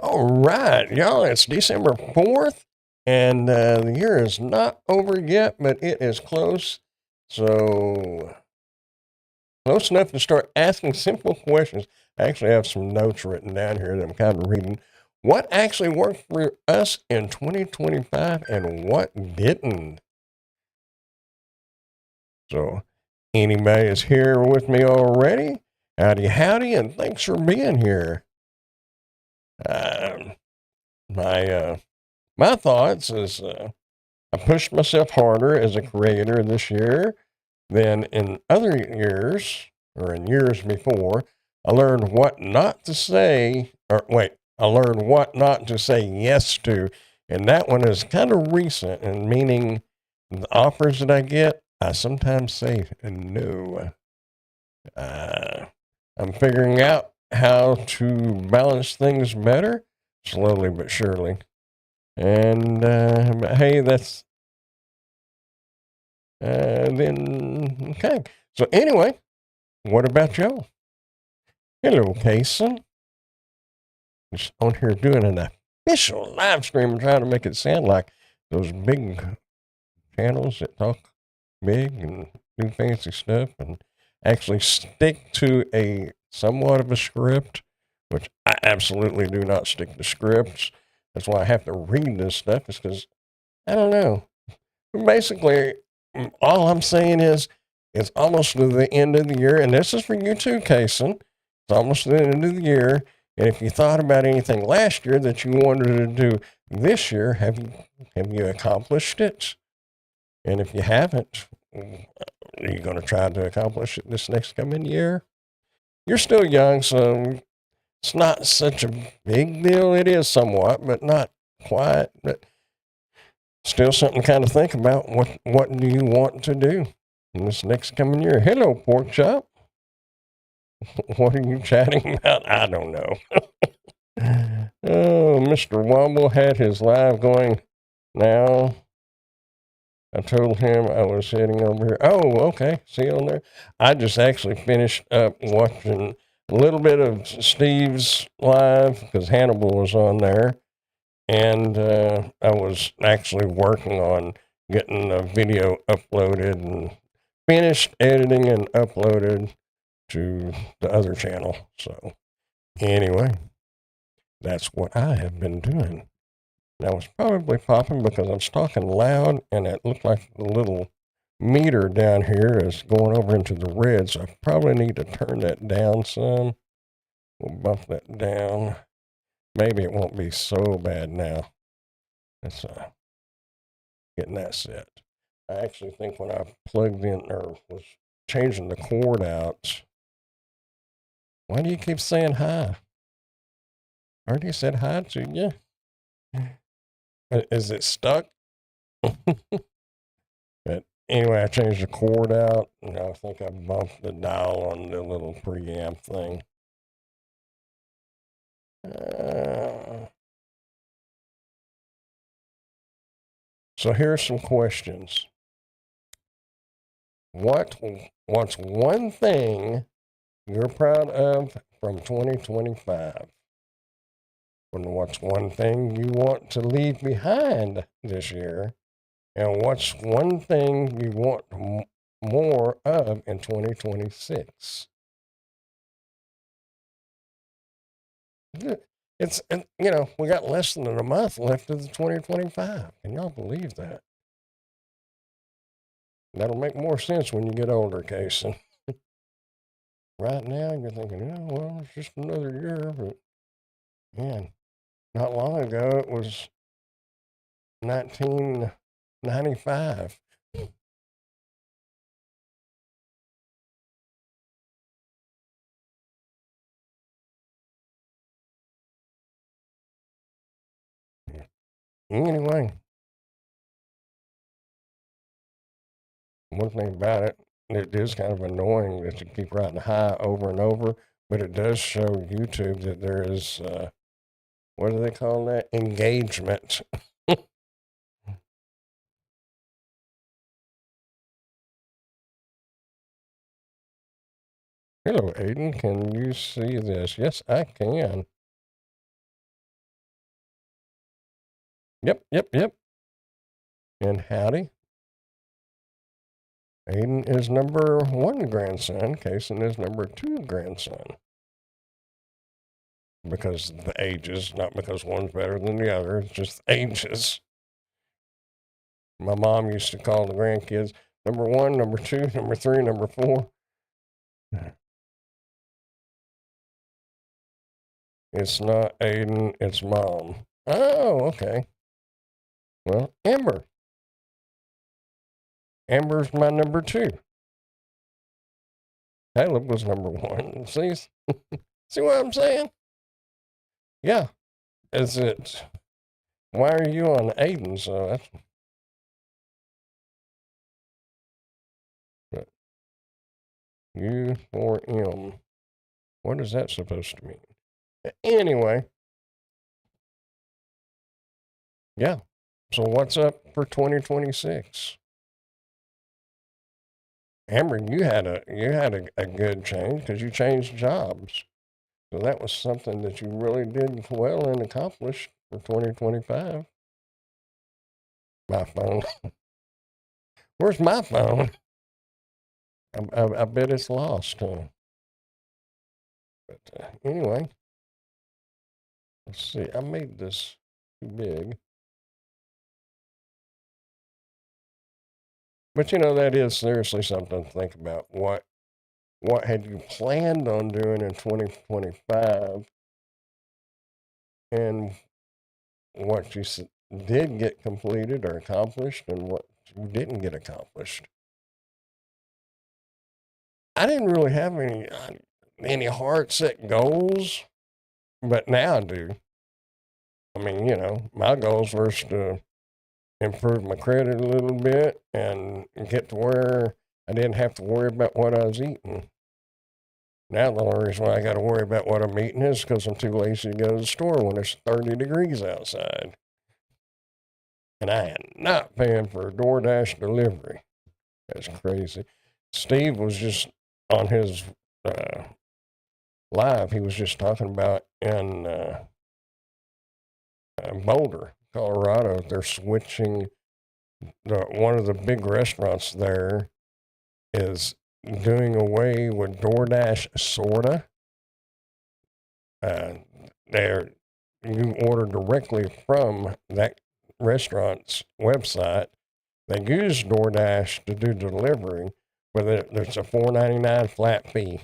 All right, y'all, it's December 4th, and the year is not over yet, but it is close. So, close enough to start asking simple questions. I actually have some notes written down here that I'm kind of reading. What actually worked for us in 2025 and what didn't? So, anybody is here with me already? Howdy, howdy, and thanks for being here. Uh, my my thoughts is I pushed myself harder as a creator this year than in other years or in years before. I learned what not to say, or wait, I learned what not to say yes to. And that one is kind of recent, and meaning the offers that I get, I sometimes say no. Uh, I'm figuring out how to balance things better, slowly but surely. And but hey, that's then, okay. So, anyway, what about y'all? Hello, Kason. Just on here doing an official live stream and trying to make it sound like those big channels that talk big and do fancy stuff and actually stick to a somewhat of a script, which I absolutely do not stick to scripts. That's why I have to read this stuff, is because I don't know. Basically, all I'm saying is it's almost to the end of the year, and this is for you too, Kason. It's almost to the end of the year, and if you thought about anything last year that you wanted to do this year, have you accomplished it? And if you haven't, are you going to try to accomplish it this next coming year? You're still young, so it's not such a big deal. It is somewhat, but not quite. But still something to kind of think about. What do you want to do in this next coming year? Hello, pork chop. What are you chatting about? I don't know. Oh, Mr. Womble had his live going now. I told him I was heading over here. Oh, okay. See you on there. I just actually finished up watching a little bit of Steve's live because Hannibal was on there. And I was actually working on getting a video uploaded and finished editing and uploaded to the other channel. So, anyway, that's what I have been doing. Now, it's probably popping because I was talking loud and it looked like the little meter down here is going over into the red. So, I probably need to turn that down some. We'll bump that down. Maybe it won't be so bad now. Let's getting that set. I actually think when I plugged in or was changing the cord out, why do you keep saying hi? I already said hi to you. Is it stuck? But anyway, I changed the cord out, and I think I bumped the dial on the little preamp thing. So here's some questions. What's one thing you're proud of from 2025? And what's one thing you want to leave behind this year? And what's one thing you want more of in 2026? We got less than a month left of the 2025. Can y'all believe that? That'll make more sense when you get older, Casey. Right now, you're thinking, oh, well, it's just another year. But man, not long ago, it was 1995. Anyway, one thing about it, it is kind of annoying that you keep writing hi over and over, but it does show YouTube that there is, what do they call that? Engagement. Hello, Aiden. Can you see this? Yes, I can. Yep, yep, yep. And howdy. Aiden is number one grandson. Kason is number two grandson. Because the ages, not because one's better than the other. It's just ages. My mom used to call the grandkids number one, number two, number three, number four. It's not Aiden, it's mom. Oh, okay. Well, Amber. Amber's my number two. Caleb was number one. See what I'm saying? Yeah. Is it? Why are you on Aiden? So that's U for M. What is that supposed to mean? Anyway, yeah. So what's up for 2026? Amber, you had a good change because you changed jobs. So that was something that you really did well and accomplished for 2025. My phone. Where's my phone? I bet it's lost. Huh? But anyway, let's see. I made this too big. But that is seriously something to think about. What had you planned on doing in 2025 and what you did get completed or accomplished and what you didn't get accomplished? I didn't really have any hard set goals, but now I do. I mean, my goals were to improve my credit a little bit and get to where I didn't have to worry about what I was eating. Now the only reason why I got to worry about what I'm eating is because I'm too lazy to go to the store when it's 30 degrees outside. And I am not paying for a DoorDash delivery. That's crazy. Steve was just on his live. He was just talking about in Boulder, Colorado. They're switching. One of the big restaurants there is doing away with DoorDash, sorta. Uh, they're you order directly from that restaurant's website. They use DoorDash to do delivery, but there's a $4.99 flat fee.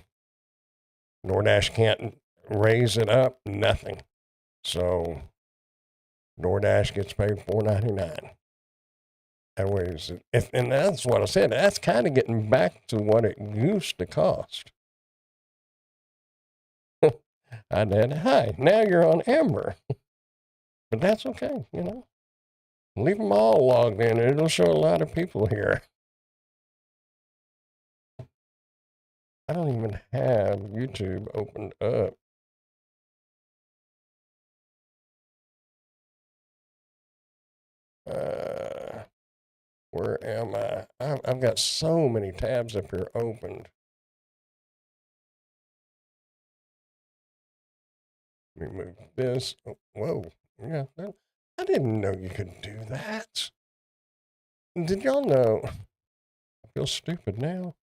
DoorDash can't raise it up, nothing. So DoorDash gets paid $4.99. That was, and that's what I said. That's kind of getting back to what it used to cost. I did. Hi, now you're on Amber, but that's okay. Leave them all logged in. It'll show a lot of people here. I don't even have YouTube opened up. Where am I? I've got so many tabs up here opened. Let me move this. Oh, whoa. Yeah, I didn't know you could do that. Did y'all know? I feel stupid now.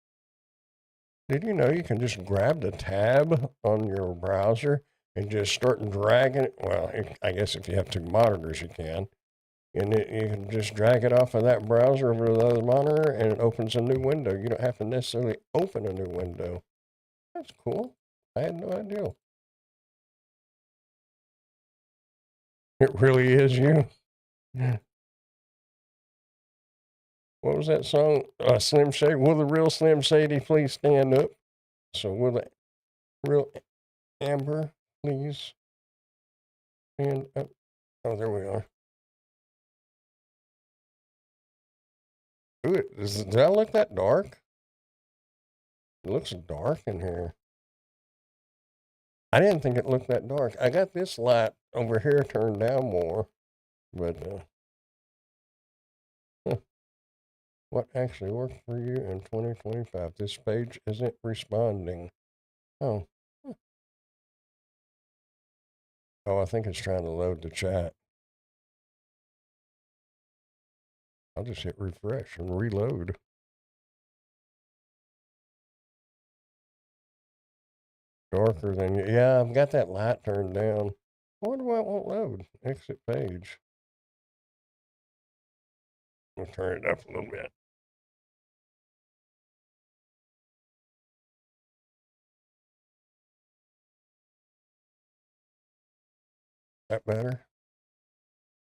Did you know you can just grab the tab on your browser and just start dragging it? Well, I guess if you have two monitors, you can. And you can just drag it off of that browser over to the other monitor and it opens a new window. You don't have to necessarily open a new window. That's cool. I had no idea. It really is you. What was that song? Slim Shady. Will the real Slim Shady please stand up? So will the real Amber please stand up? Oh, there we are. Ooh, does that look that dark? It looks dark in here. I didn't think it looked that dark. I got this light over here turned down more, but what actually worked for you in 2025? This page isn't responding. Oh, oh, I think it's trying to load the chat. I'll just hit refresh and reload. Darker than, yeah, I've got that light turned down. I wonder why it won't load. Exit page. We'll turn it up a little bit. That better?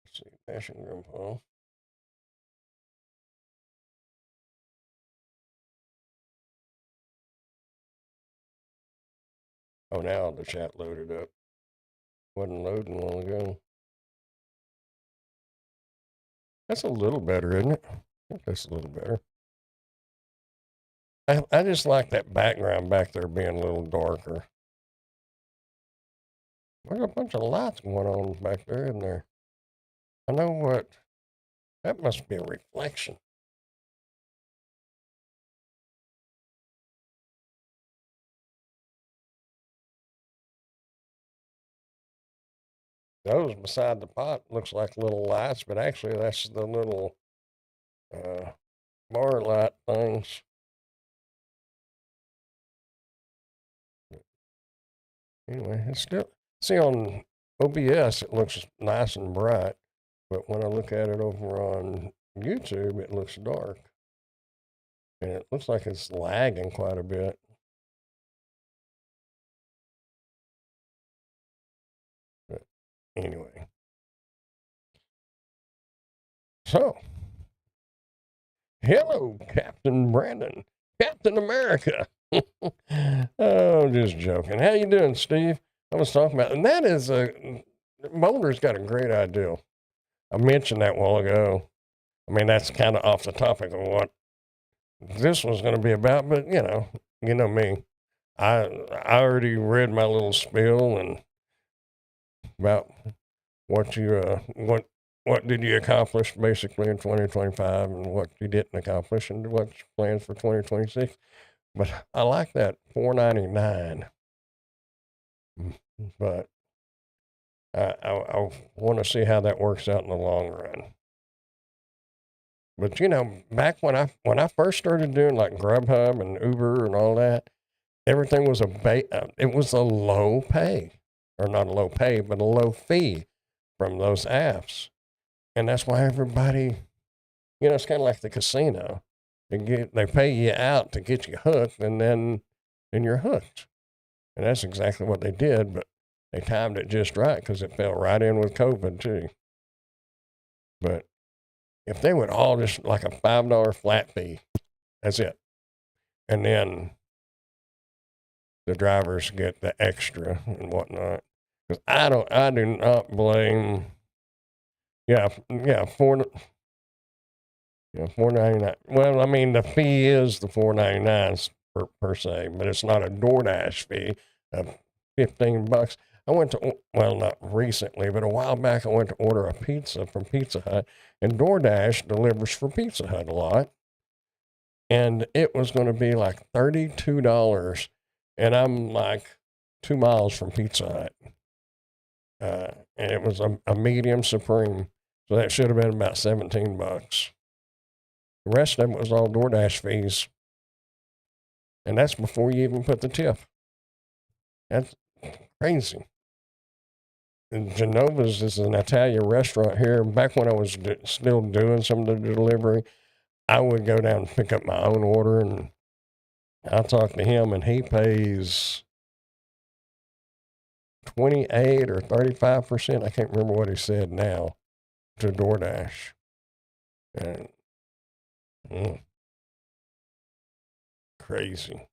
Let's see, dashing grandpa. Oh, now the chat loaded up. Wasn't loading long ago. That's a little better, isn't it? I think that's a little better. I just like that background back there being a little darker. There's a bunch of lights going on back there, isn't there? I know what. That must be a reflection. Those beside the pot looks like little lights, but actually that's the little uh, bar light things. Anyway, it's still, see on OBS it looks nice and bright, but when I look at it over on YouTube, it looks dark, and it looks like it's lagging quite a bit. But anyway, so hello, Captain Brandon, Captain America. Oh, just joking. How you doing, Steve? I was talking about, and that is Boulder's got a great idea. I mentioned that a while ago. I mean, that's kind of off the topic of what this was going to be about, but you know me. I already read my little spiel and about what you what did you accomplish basically in 2025 and what you didn't accomplish and what's plans for 2026. But I like that 499. But I want to see how that works out in the long run. But back when I first started doing like Grubhub and Uber and all that, everything was it was a low pay, or not a low pay, but a low fee from those apps, and that's why everybody, it's kind of like the casino. They pay you out to get you hooked, and then you're hooked, and that's exactly what they did. But they timed it just right because it fell right in with COVID too. But if they would all just like a $5 flat fee, that's it, and then the drivers get the extra and whatnot. Because I do not blame. Yeah, yeah, $4.99. Well, I mean, the fee is the $4.99 per se, but it's not a DoorDash fee of $15. I went to, well, not recently, but a while back, I went to order a pizza from Pizza Hut, and DoorDash delivers for Pizza Hut a lot, and it was going to be like $32, and I'm like 2 miles from Pizza Hut, and it was a medium supreme, so that should have been about $17. The rest of it was all DoorDash fees, and that's before you even put the tip. That's crazy. And Genova's is an Italian restaurant here. Back when I was still doing some of the delivery, I would go down and pick up my own order, and I'll talk to him, and he pays 28 or 35%. I can't remember what he said now to DoorDash. And, crazy.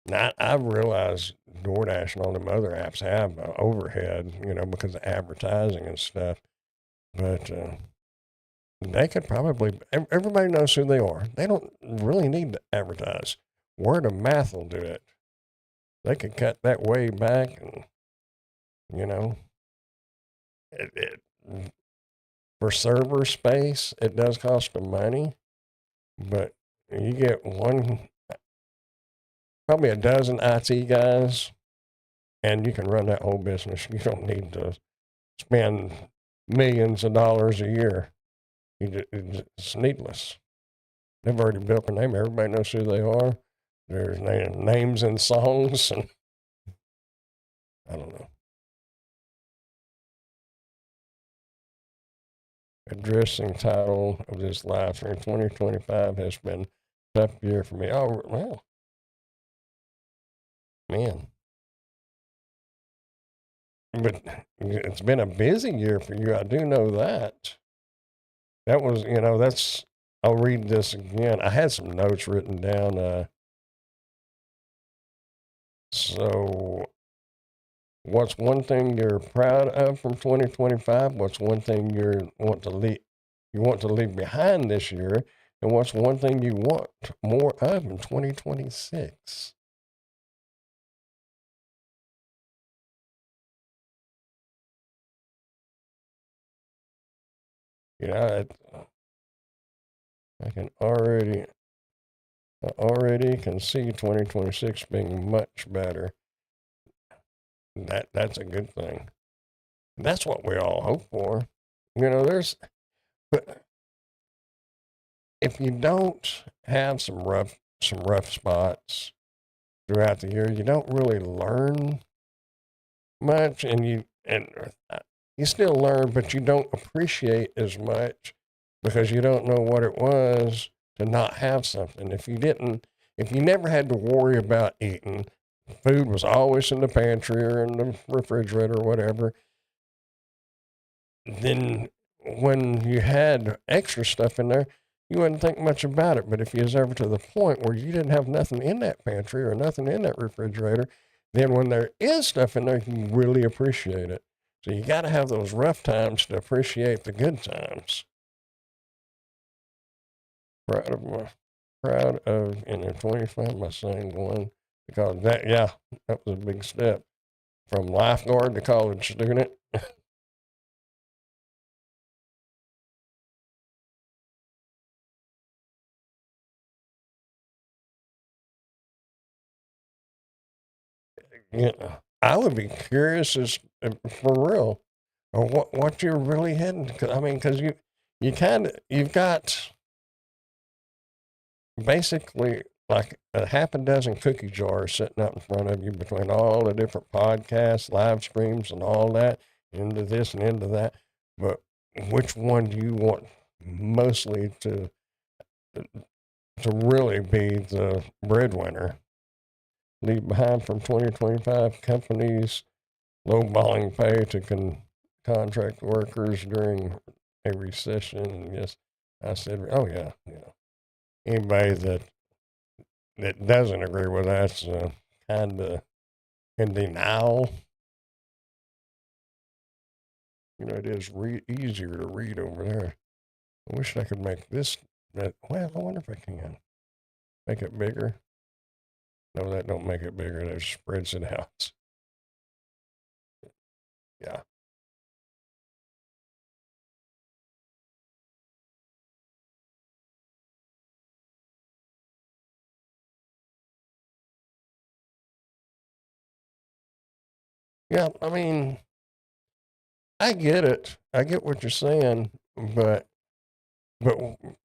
Now, I've realized DoorDash and all them other apps have overhead, because of advertising and stuff. But they could probably, everybody knows who they are. They don't really need to advertise. Word of mouth will do it. They could cut that way back, and, it, for server space, it does cost them money, but you get probably a dozen IT guys, and you can run that whole business. You don't need to spend millions of dollars a year. It's needless. They've already built a name. Everybody knows who they are. There's names and songs, and I don't know. Addressing title of this live stream 2025 has been a tough year for me. Oh, well, man. But it's been a busy year for you. I do know that. That was, I'll read this again. I had some notes written down. So, what's one thing you're proud of from 2025? What's one thing you want to leave behind this year? And what's one thing you want more of in 2026? I can already can see 2026 being much better. That's a good thing. That's what we all hope for. But if you don't have some rough spots throughout the year, you don't really learn much, and you still learn, but you don't appreciate as much because you don't know what it was to not have something. If you never had to worry about eating, food was always in the pantry or in the refrigerator or whatever, then when you had extra stuff in there, you wouldn't think much about it. But if you was ever to the point where you didn't have nothing in that pantry or nothing in that refrigerator, then when there is stuff in there, you really appreciate it. So you got to have those rough times to appreciate the good times. Proud of in the 25 my son going because that was a big step from lifeguard to college student. I would be curious as for real, or what you're really heading. Because you've got basically like a half a dozen cookie jars sitting out in front of you between all the different podcasts, live streams, and all that, into this and into that. But which one do you want mostly to really be the breadwinner? Leave behind from 2025 companies lowballing pay to contract workers during a recession. And yes, I said, oh yeah. Anybody that doesn't agree with that's kind of in denial. It is easier to read over there. I wish I could make this. Well, I wonder if I can make it bigger. No, that don't make it bigger. That spreads it out. Yeah. Yeah, I get it. I get what you're saying, but but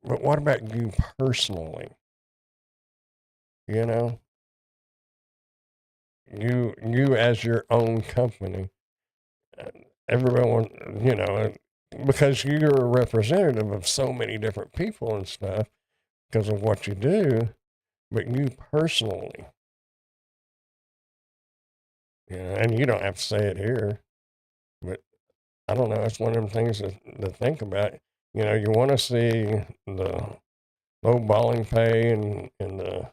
but what about you personally? You know, you as your own company. uh, Everyone, because you're a representative of so many different people and stuff because of what you do. But you personally, and you don't have to say it here, but I don't know. It's one of them things to think about. You want to see the low balling pay and the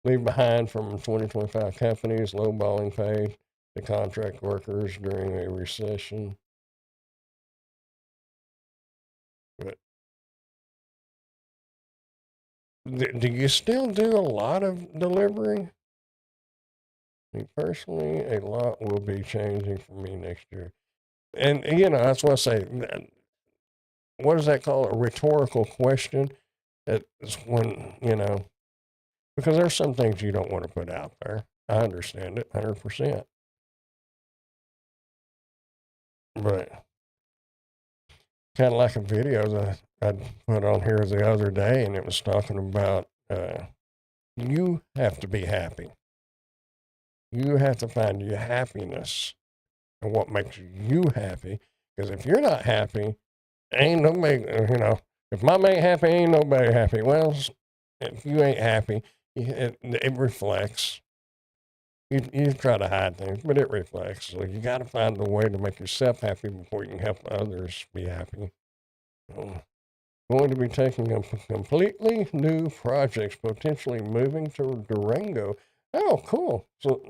leave behind from 2025 companies, low balling pay to contract workers during a recession. But do you still do a lot of delivery? Me personally, a lot will be changing for me next year. And, that's what I say. What does that call a rhetorical question? It's when, because there's some things you don't want to put out there. I understand it 100%. But kind of like a video that I put on here the other day, and it was talking about you have to be happy. You have to find your happiness and what makes you happy. Because if you're not happy, ain't nobody, if mom ain't happy, ain't nobody happy. Well, if you ain't happy, it reflects. You try to hide things, but it reflects. So you got to find a way to make yourself happy before you can help others be happy. Going to be taking a completely new projects, potentially moving to Durango. Oh, cool. So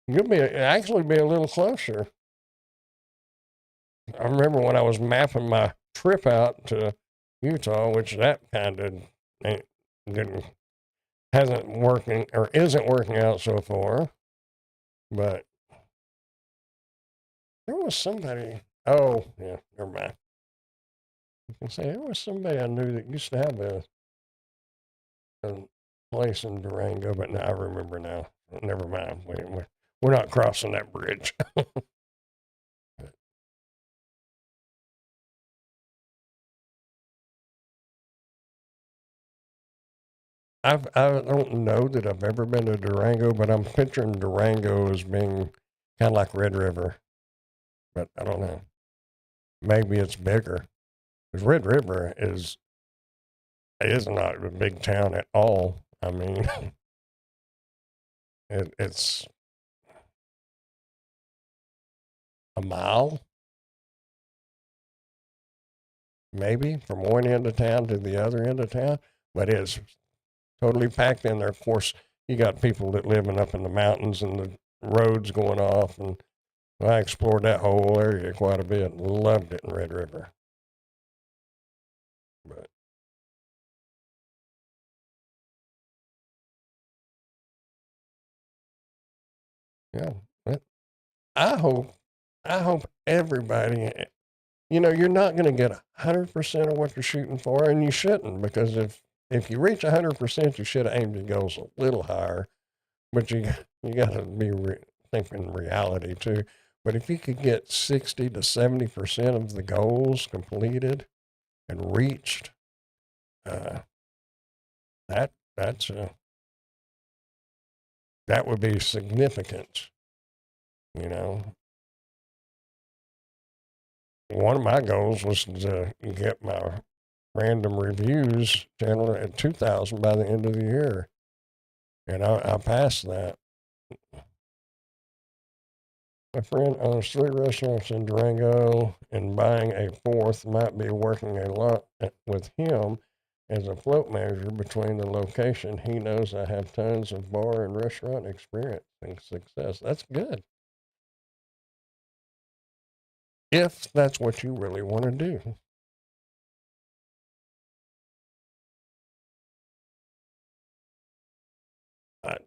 you'll actually be a little closer. I remember when I was mapping my trip out to Utah, which that kind of didn't hasn't working or isn't working out so far. But there was somebody. Oh, yeah, never mind. You can say there was somebody I knew that used to have a place in Durango, but now I remember now. Never mind. We're not crossing that bridge. I don't know that I've ever been to Durango, but I'm picturing Durango as being kind of like Red River, but I don't know. Maybe it's bigger. Because Red River is not a big town at all. I mean, it's a mile, maybe, from one end of town to the other end of town, but it's totally packed in there. Of course, you got people that living up in the mountains and the roads going off. And I explored that whole area quite a bit. Loved it in Red River. But yeah, I hope, I hope everybody, you're not going to get 100% of what you're shooting for, and you shouldn't, because if you reach 100%, you should have aimed your goals a little higher. But you got to be thinking reality too. But if you could get 60 to 70% of the goals completed and reached, uh, that's that would be significant. You know, one of my goals was to get my random reviews channel at 2,000 by the end of the year, and I passed that. My friend owns 3 restaurants in Durango, and buying a fourth might be working a lot with him as a float manager between the location. He knows I have tons of bar and restaurant experience and success. That's good. If that's what you really want to do. I,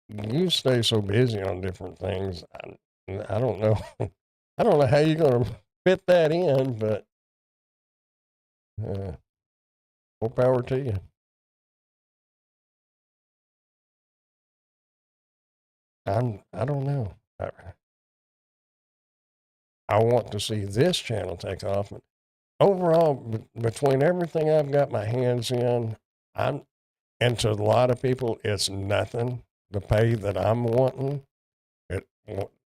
you stay so busy on different things. I don't know. I don't know how you're going to fit that in, but uh, more power to you. I don't know. I want to see this channel take off. Overall, between everything I've got my hands in, I'm and to a lot of people, it's nothing. The pay that I'm wanting, it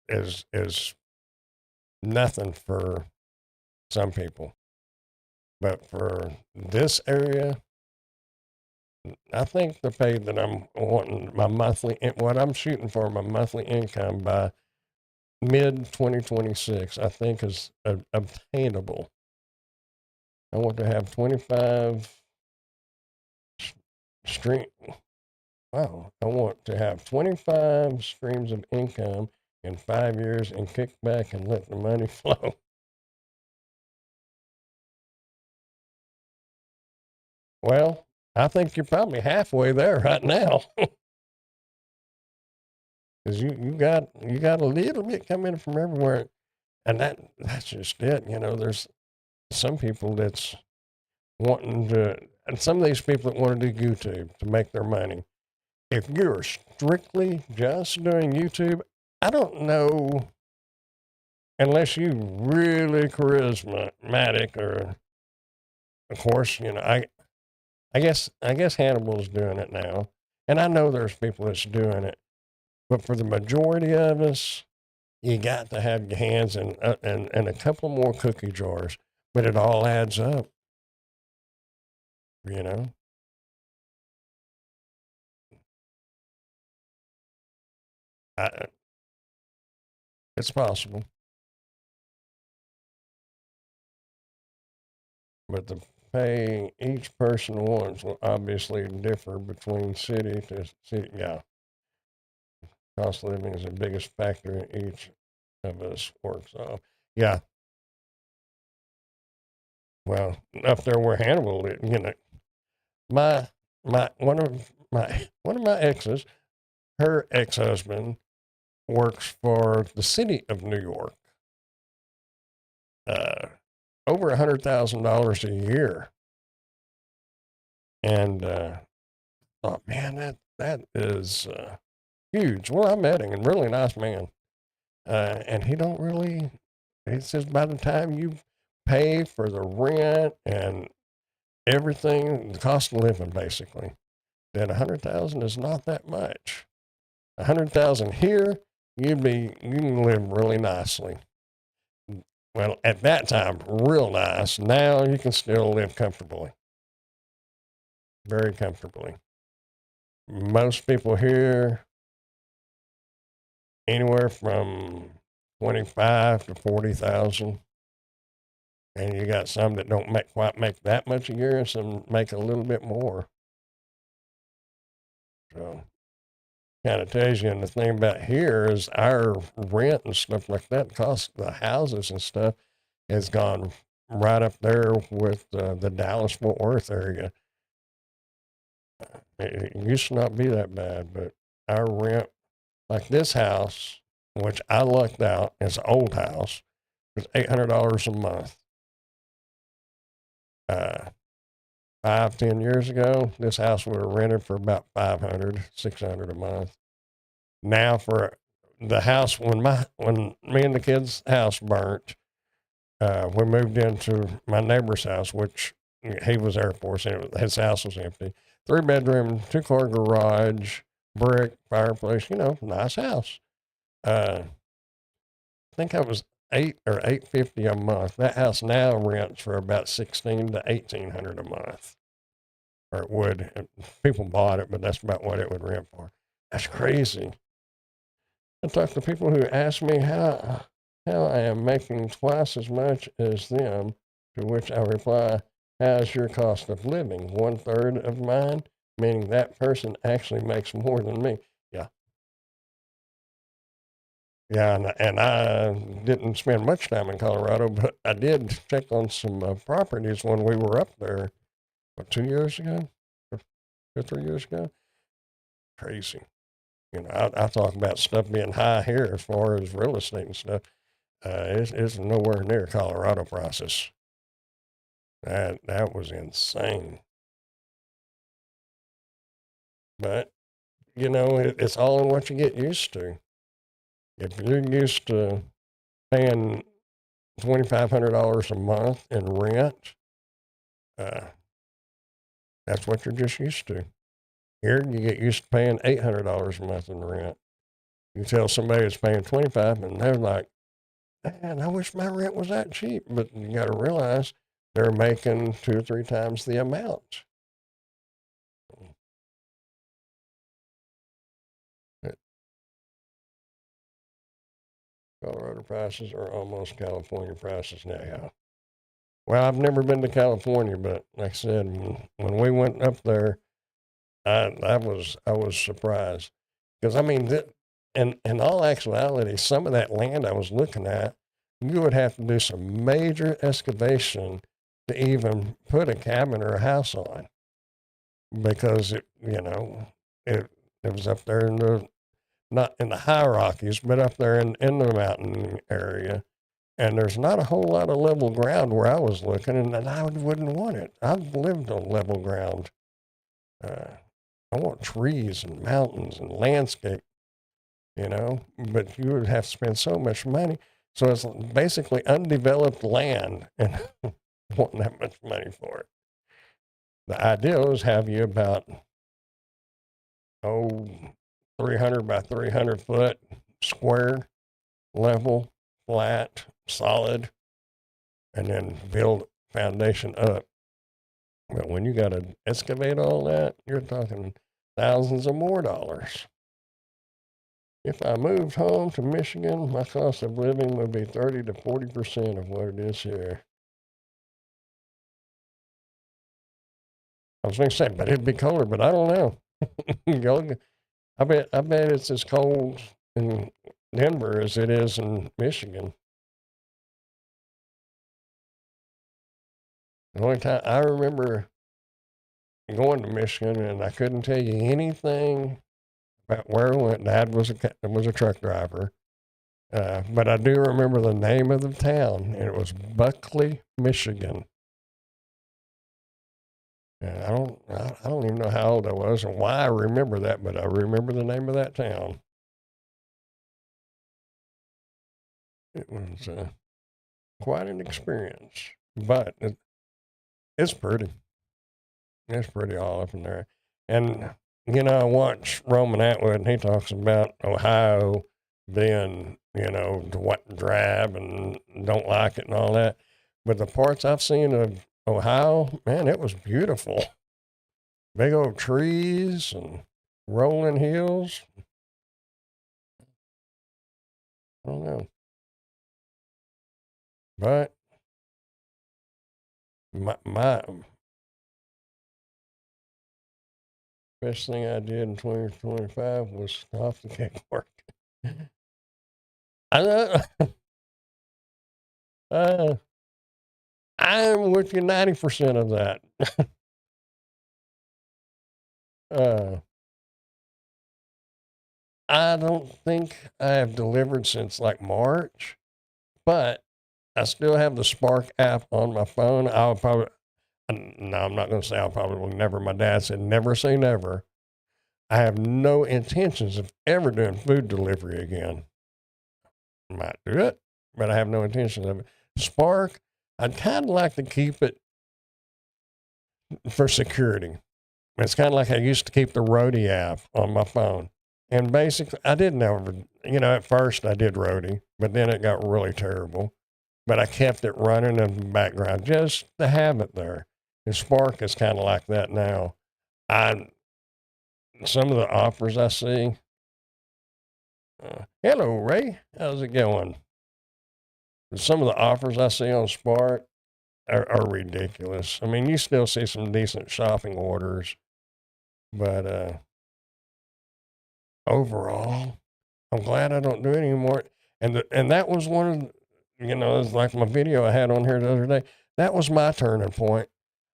is nothing for some people, but for this area, I think the pay that I'm wanting, my monthly, what I'm shooting for, my monthly income by mid 2026, I think is obtainable. I want to have 25 stream. Wow, I want to have 25 streams of income in 5 years and kick back and let the money flow. Well, I think you're probably halfway there right now, because you got a little bit coming from everywhere, and that's just it. There's some people that's wanting to, and some of these people that want to do YouTube to make their money. If you're strictly just doing YouTube, I don't know unless you really charismatic, or of course, I guess Hannibal's doing it now, and I know there's people that's doing it, but for the majority of us, you got to have your hands and a couple more cookie jars, but it all adds up, you know. I, it's possible, but the pay each person wants will obviously differ between city to city. Yeah, cost of living is the biggest factor in each of us works off. Yeah, well, up there where Hannibal, my my one of my exes, her ex-husband works for the city of New York, uh, over $100,000 a year, and thought, man, that is huge. Well, I met him, and really nice man, and he don't really. He says by the time you pay for the rent and everything, the cost of living, basically, that 100,000 is not that much. 100,000 here, you can live really nicely. Well, at that time, real nice. Now you can still live comfortably, very comfortably. Most people here, anywhere from 25 to 40,000, and you got some that don't quite make that much a year, and some make a little bit more. So, kind of tells you. And the thing about here is our rent and stuff like that, cost the houses and stuff, has gone right up there with the Dallas Fort Worth area. It used to not be that bad, but our rent, like this house, which I lucked out, it's an old house, was $800 a month. Uh, 5, 10 years ago, this house would have rented for about 500, 600 a month. Now for the house, when me and the kids' house burnt, we moved into my neighbor's house, which he was Air Force, and his house was empty. 3 bedroom, 2 car garage, brick, fireplace, nice house. I think I was 850 a month. That house now rents for about 16 to 1800 a month, or it would. People bought it, but that's about what it would rent for. That's crazy. I talk to people who ask me how I am making twice as much as them, to which I reply, how's your cost of living? 1/3 of mine, meaning that person actually makes more than me. Yeah. Yeah, and I didn't spend much time in Colorado, but I did check on some properties when we were up there, 2 years ago, or 2 or 3 years ago. Crazy. I talk about stuff being high here as far as real estate and stuff. It's nowhere near Colorado prices. That was insane. But it's all in what you get used to. If you're used to paying $2,500 a month in rent, uh, that's what you're just used to. Here, you get used to paying $800 a month in rent. You tell somebody it's paying 25, and they're like, "Man, I wish my rent was that cheap." But you got to realize they're making 2 or 3 times the amount. Colorado prices are almost California prices now. Yeah. Well, I've never been to California, but like I said, when we went up there, I was surprised because I mean, in all actuality, some of that land I was looking at, you would have to do some major excavation to even put a cabin or a house on, because it was up there in the not in the high Rockies, but up there in the mountain area. And there's not a whole lot of level ground where I was looking, and I wouldn't want it. I've lived on level ground. Uh, I want trees and mountains and landscape, but you would have to spend so much money. So it's basically undeveloped land and wanting that much money for it. The idea is have you about, oh, 300 by 300 foot square, level, flat, solid, and then build foundation up. But when you got to excavate all that, you're talking thousands of more dollars. If I moved home to Michigan, my cost of living would be 30 to 40% of what it is here. I was going to say, but it'd be colder, but I don't know. I bet it's as cold in Denver as it is in Michigan. The only time I remember going to Michigan, and I couldn't tell you anything about where I went. Dad was a truck driver, but I do remember the name of the town, and it was Buckley, Michigan. And I don't even know how old I was and why I remember that, but I remember the name of that town. It was quite an experience, but it's pretty. It's pretty all up in there. And, I watch Roman Atwood, and he talks about Ohio being, drab and don't like it and all that. But the parts I've seen of Ohio, man, it was beautiful. Big old trees and rolling hills. I don't know. But my best thing I did in 2025 was off the kickboard. I know. uh, I'm with you 90% of that. uh, I don't think I have delivered since like March, but I still have the Spark app on my phone. I'll probably, no, I'm not going to say I'll probably never. My dad said, never say never. I have no intentions of ever doing food delivery again. Might do it, but I have no intentions of it. Spark, I'd kind of like to keep it for security. It's kind of like I used to keep the Roadie app on my phone. And basically, I didn't ever, at first I did Roadie, but then it got really terrible. But I kept it running in the background just to have it there. And Spark is kind of like that now. Some of the offers I see, hello, Ray, how's it going? Some of the offers I see on Spark are ridiculous. I mean, you still see some decent shopping orders, but overall, I'm glad I don't do it anymore. And that was one of it's like my video I had on here the other day. That was my turning point.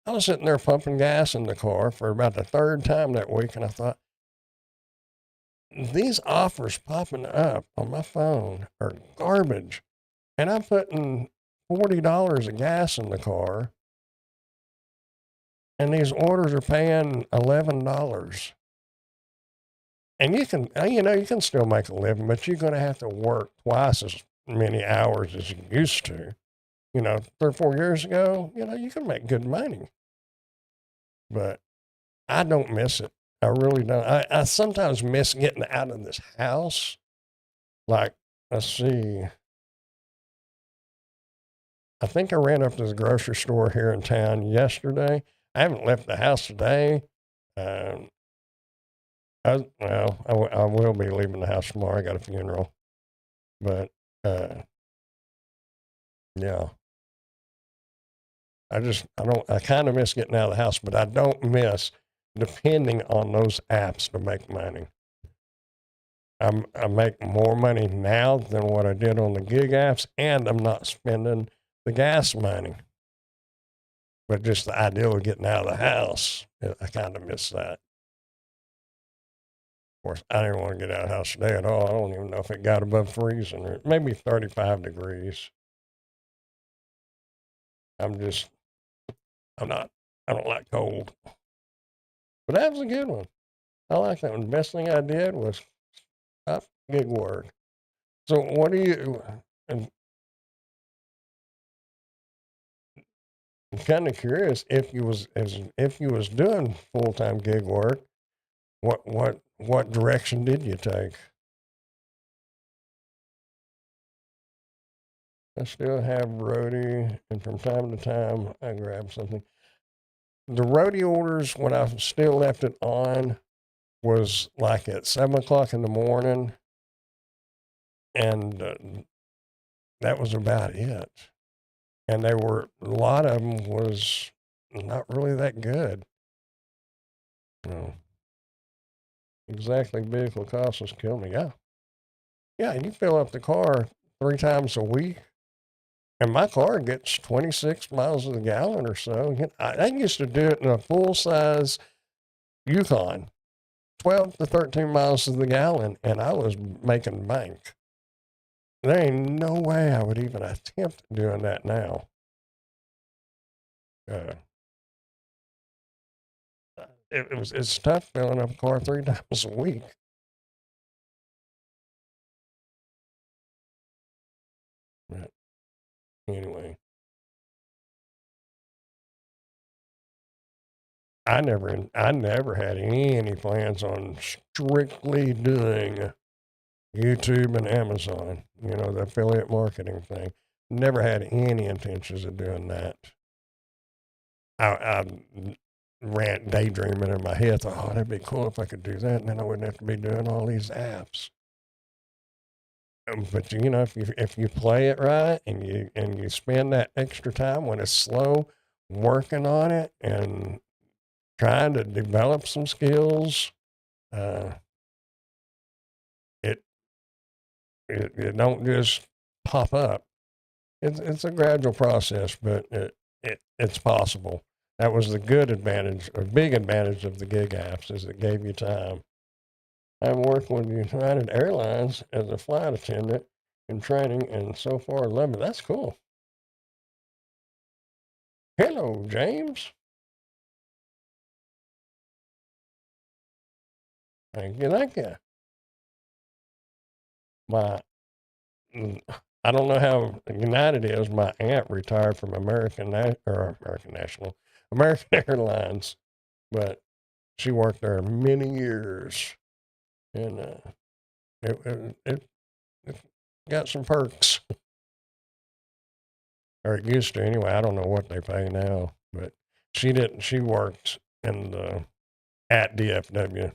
I was sitting there pumping gas in the car for about the third time that week, and I thought, these offers popping up on my phone are garbage. And I'm putting $40 of gas in the car, and these orders are paying $11. And you can still make a living, but you're going to have to work twice as many hours as you used to. 3 or 4 years ago, you can make good money. But I don't miss it. I really don't. I sometimes miss getting out of this house. Like, let's see. I think I ran up to the grocery store here in town yesterday. I haven't left the house today. Um, I will be leaving the house tomorrow. I got a funeral. But, yeah, I kind of miss getting out of the house, but I don't miss depending on those apps to make money. I make more money now than what I did on the gig apps, and I'm not spending the gas money. But just the idea of getting out of the house, I kind of miss that. Of course, I didn't want to get out of the house today at all. I don't even know if it got above freezing or maybe 35 degrees. I'm just, I'm not, I don't like cold. But that was a good one. I like that one. The best thing I did was stop gig work. So what do you, I'm kind of curious if you was doing full time gig work. What direction did you take? I still have roadie, and from time to time I grab something. The roadie orders when I still left it on was like at 7 o'clock in the morning, and that was about it. And they were a lot of them was not really that good. No, exactly. Vehicle costs was killing me. Yeah, yeah. You fill up the car 3 times a week, and my car gets 26 miles to the gallon or so. I used to do it in a full size Yukon, 12 to 13 miles to the gallon, and I was making bank. There ain't no way I would even attempt doing that now. Uh, it's tough filling up a car 3 times a week. But anyway, I never had any plans on strictly doing YouTube and Amazon. You know, the affiliate marketing thing. Never had any intentions of doing that. I ran daydreaming in my head. Thought, oh, that'd be cool if I could do that, and then I wouldn't have to be doing all these apps. But you know, if you play it right and you spend that extra time when it's slow, working on it and trying to develop some skills, uh, it, it don't just pop up. It's a gradual process, but it's possible. That was the good advantage, or big advantage of the gig apps, is it gave you time. I'm working with United Airlines as a flight attendant in training, and so far I love it. That's cool. Hello, James. Thank you, thank you. My, mm, I don't know how United is. My aunt retired from American National, American Airlines, but she worked there many years, and it got some perks, or it used to anyway. I don't know what they pay now, but she didn't. She worked in the at DFW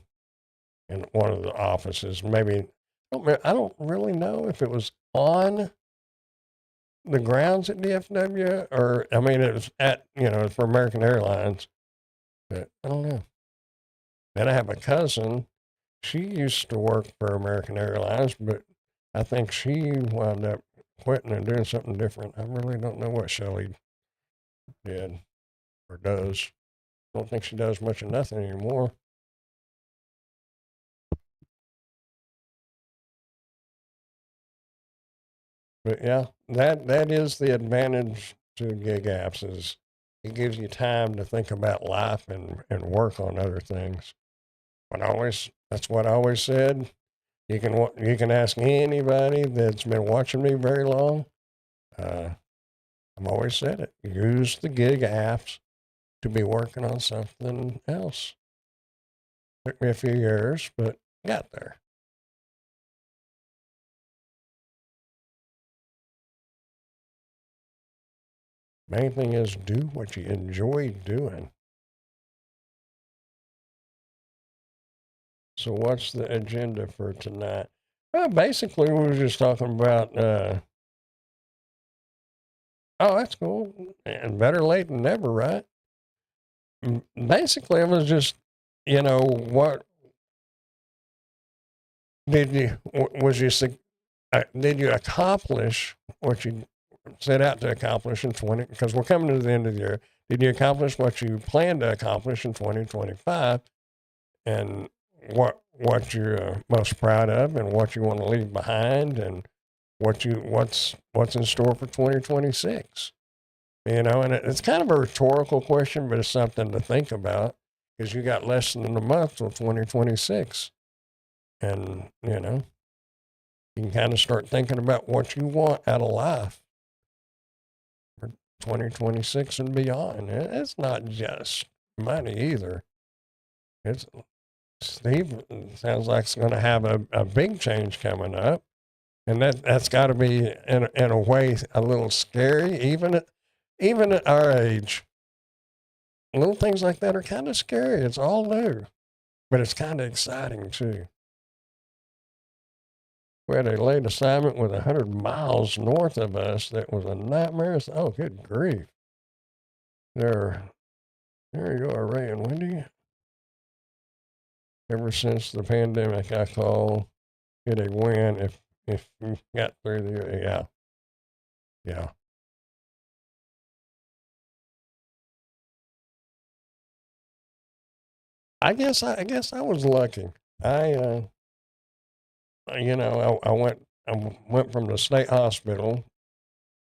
in one of the offices. Maybe I don't really know if it was on the grounds at DFW or I mean it was at for American Airlines, but I don't know. Then I have a cousin. She used to work for American Airlines, but I think she wound up quitting and doing something different. I really don't know what Shelley did or does. I don't think she does much of nothing anymore. But yeah, that is the advantage to gig apps is it gives you time to think about life and work on other things. But that's what I always said. You can ask anybody that's been watching me very long. Uh, I've always said it. Use the gig apps to be working on something else. Took me a few years, but got there. Main thing is do what you enjoy doing. So what's the agenda for tonight? Well, basically, we were just talking about. Oh, that's cool, and better late than never, right? Basically, it was just, what did you was you did you accomplish what you set out to accomplish in 20? Because we're coming to the end of the year. Did you accomplish what you planned to accomplish in 2025? And what you're most proud of, and what you want to leave behind, and what's in store for 2026. And it's kind of a rhetorical question, but it's something to think about because you got less than a month till 2026, and you can kind of start thinking about what you want out of life. 2026 and beyond. It's not just money either. It's Steve sounds like it's going to have a big change coming up, and that's got to be in a way a little scary, even at our age. Little things like that are kind of scary. It's all new, but it's kind of exciting too. We had a late assignment with 100 miles north of us that was a nightmare. Oh, good grief. There you are, Ray and Wendy. Ever since the pandemic, I call it a win if you got through the, yeah. I guess I was lucky. I I went from the state hospital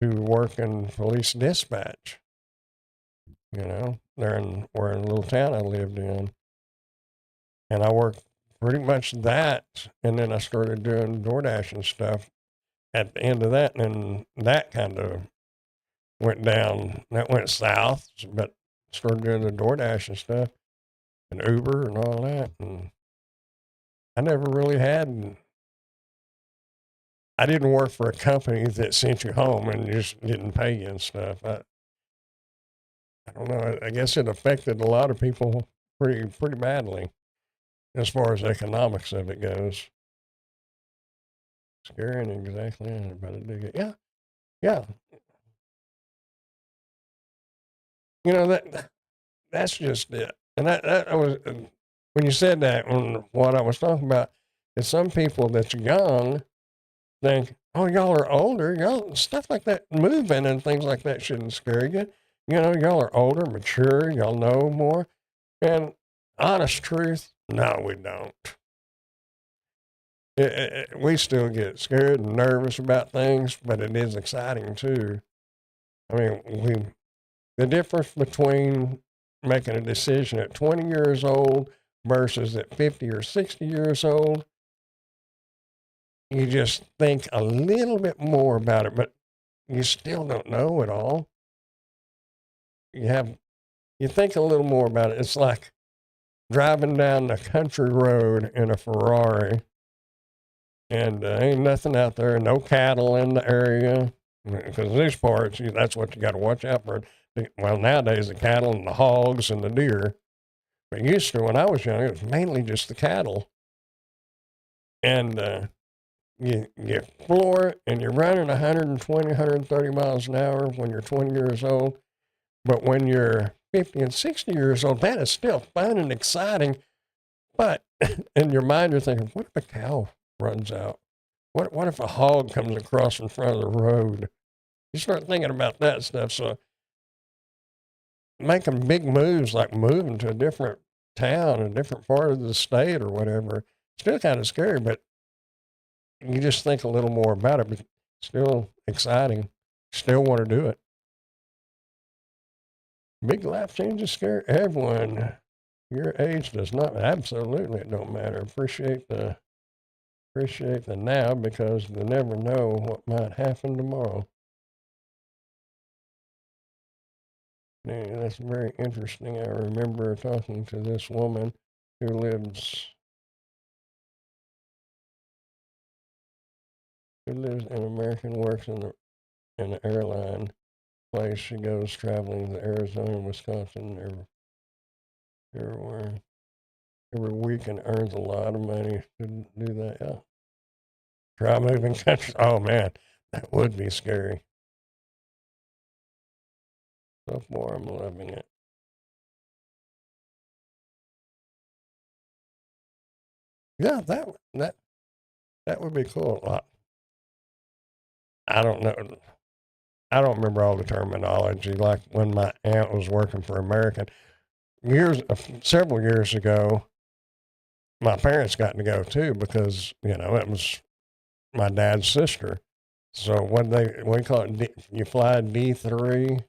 to work in police dispatch. There in where in a little town I lived in, and I worked pretty much that, and then I started doing DoorDash and stuff at the end of that, and that kind of went down. That went south, but started doing the DoorDash and stuff, and Uber and all that, and I never really had. I didn't work for a company that sent you home and just didn't pay you and stuff. I don't know. I guess it affected a lot of people pretty badly as far as economics of it goes. Scary and exactly. I better dig it. Yeah, yeah. That's just it. And that was when you said that. When what I was talking about is some people that's young think, oh, y'all are older. Y'all stuff like that, moving and things like that shouldn't scare you. Y'all are older, mature. Y'all know more. And honest truth, no, we don't. We still get scared and nervous about things, but it is exciting too. I mean, the difference between making a decision at 20 years old versus at 50 or 60 years old, you just think a little bit more about it, but you still don't know it all. You think a little more about it. It's like driving down the country road in a Ferrari, and ain't nothing out there, no cattle in the area, because these parts, that's what you got to watch out for. Well, nowadays the cattle and the hogs and the deer, but used to when I was young, it was mainly just the cattle. And you floor it, and you're running 120, 130 miles an hour when you're 20 years old. But when you're 50 and 60 years old, that is still fun and exciting. But in your mind, you're thinking, what if a cow runs out? What if a hog comes across in front of the road? You start thinking about that stuff. So making big moves, like moving to a different town, a different part of the state or whatever, still kind of scary, but you just think a little more about it, but still exciting. Still want to do it. Big life changes scare everyone. Your age does not. Absolutely, it don't matter. Appreciate the now, because you never know what might happen tomorrow. Yeah, that's very interesting. I remember talking to this woman who lives in America and works in the airline place. She goes traveling to Arizona and Wisconsin every week and earns a lot of money to do that. Yeah. Try moving countries. Oh man, that would be scary. So far, I'm loving it. Yeah, that would be cool. I don't know. I don't remember all the terminology. Like when my aunt was working for American several years ago, my parents got to go too because it was my dad's sister. So we call it you fly D3,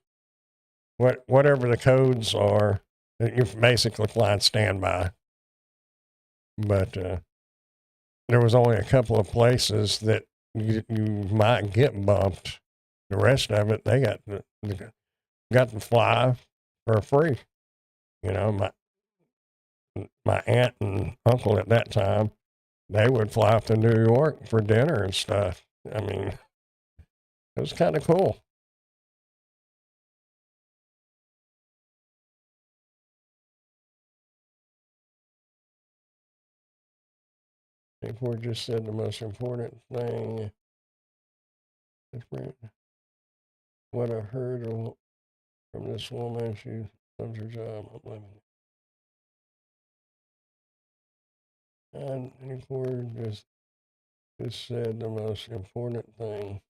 whatever the codes are, you're basically flying standby. But there was only a couple of places that you might get bumped. The rest of it, they got got to fly for free. My aunt and uncle at that time, they would fly up to New York for dinner and stuff. I mean, it was kind of cool. People just said the most important thing. What I heard from this woman, she loves her job. And people just said the most important thing.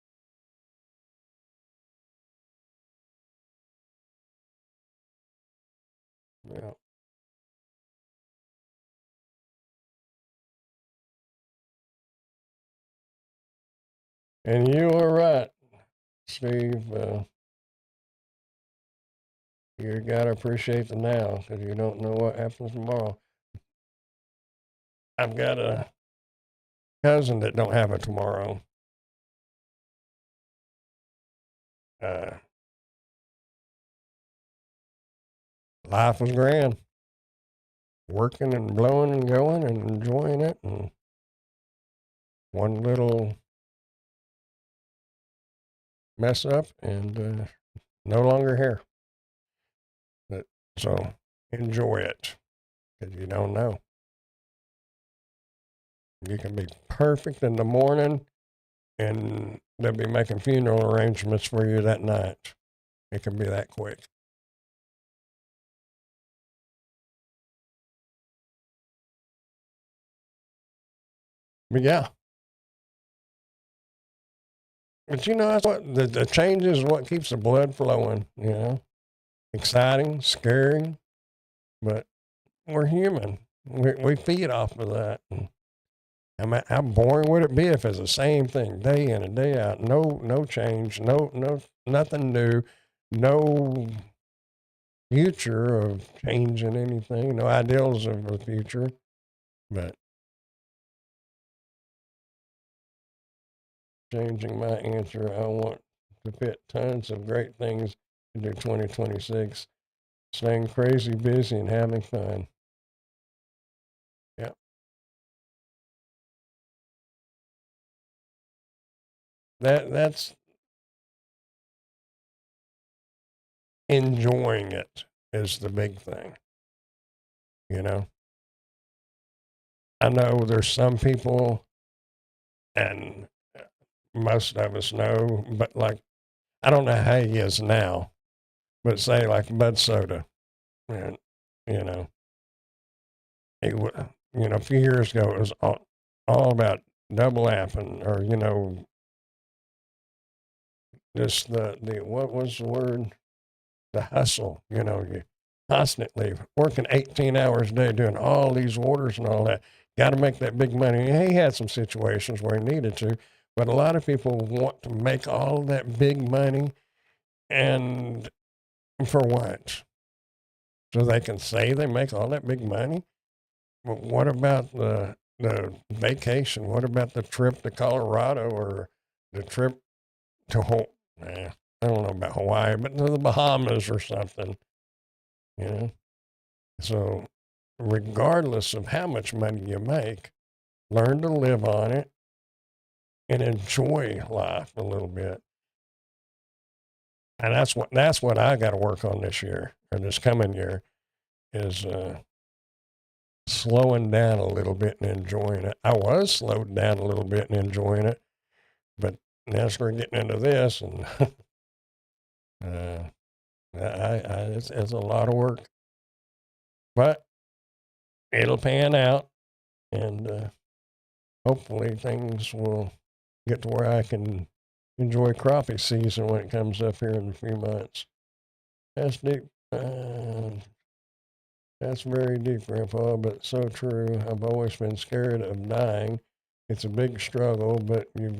Yeah. And you were right, Steve. You got to appreciate the now because you don't know what happens tomorrow. I've got a cousin that don't have it tomorrow. Uh, Life was grand, working and blowing and going and enjoying it. And one little mess up and no longer here. But, so enjoy it because you don't know. You can be perfect in the morning and they'll be making funeral arrangements for you that night. It can be that quick. But yeah, but that's what the change is what keeps the blood flowing, exciting, scary, but we're human. We feed off of that. And how boring would it be if it's the same thing day in and day out? No change, nothing new, no future of changing anything, no ideals of the future. But changing my answer, I want to fit tons of great things into 2026, staying crazy busy and having fun. Yeah, that's enjoying it is the big thing. You know, I know there's some people, and most of us know, but like I don't know how he is now, but say like Bud Soda, and you know, it, a few years ago it was all about double apping or just the what was the word, the hustle. You constantly working 18 hours a day doing all these orders and all that. Got to make that big money. And he had some situations where he needed to, but a lot of people want to make all that big money, and for what? So they can say they make all that big money. But what about the vacation? What about the trip to Colorado or the trip to I don't know about Hawaii, but to the Bahamas or something? You know. So, regardless of how much money you make, learn to live on it and enjoy life a little bit. And that's what I got to work on this year or this coming year is slowing down a little bit and enjoying it. I was slowed down a little bit and enjoying it, but now we're getting into this, and uh, it's a lot of work, but it'll pan out, and hopefully things will get to where I can enjoy crappie season when it comes up here in a few months. That's deep. That's very deep, Grandpa, but so true. I've always been scared of dying. It's a big struggle, but you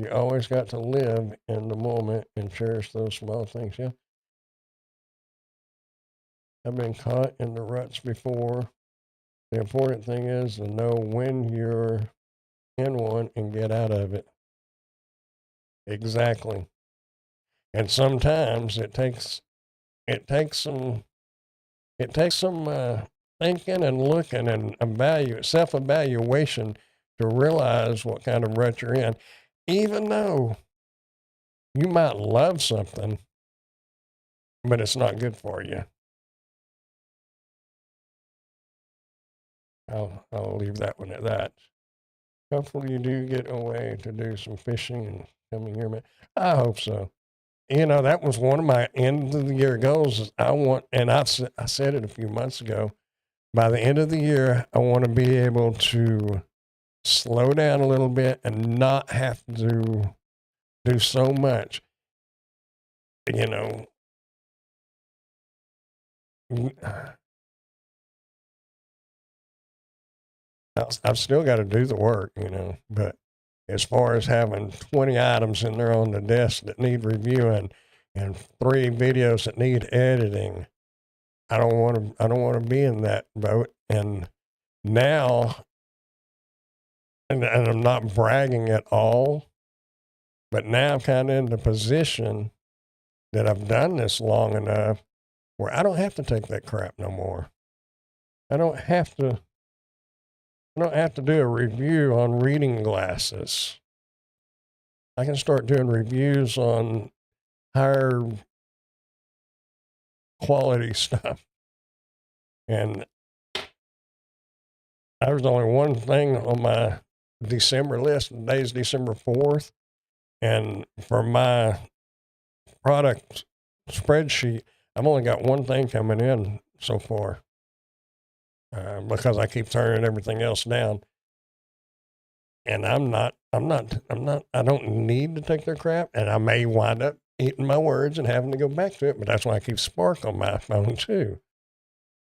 always got to live in the moment and cherish those small things. Yeah, I've been caught in the ruts before. The important thing is to know when you're in one and get out of it. Exactly. And sometimes it takes some thinking and looking and self-evaluation to realize what kind of rut you're in. Even though you might love something, but it's not good for you. I'll leave that one at that. Hopefully you do get away to do some fishing and coming here, man. I hope so. That was one of my end of the year goals. Is I said it a few months ago. By the end of the year, I want to be able to slow down a little bit and not have to do so much. You know, I've still got to do the work, but as far as having 20 items in there on the desk that need reviewing and 3 videos that need editing, I don't want to be in that boat. And now, and I'm not bragging at all, but now I'm kind of in the position that I've done this long enough where I don't have to take that crap no more. I don't have to do a review on reading glasses. I can start doing reviews on higher quality stuff. And there's only one thing on my December list. Today's December 4th. And for my product spreadsheet, I've only got one thing coming in so far because I keep turning everything else down. And I don't need to take their crap. And I may wind up eating my words and having to go back to it. But that's why I keep Spark on my phone too.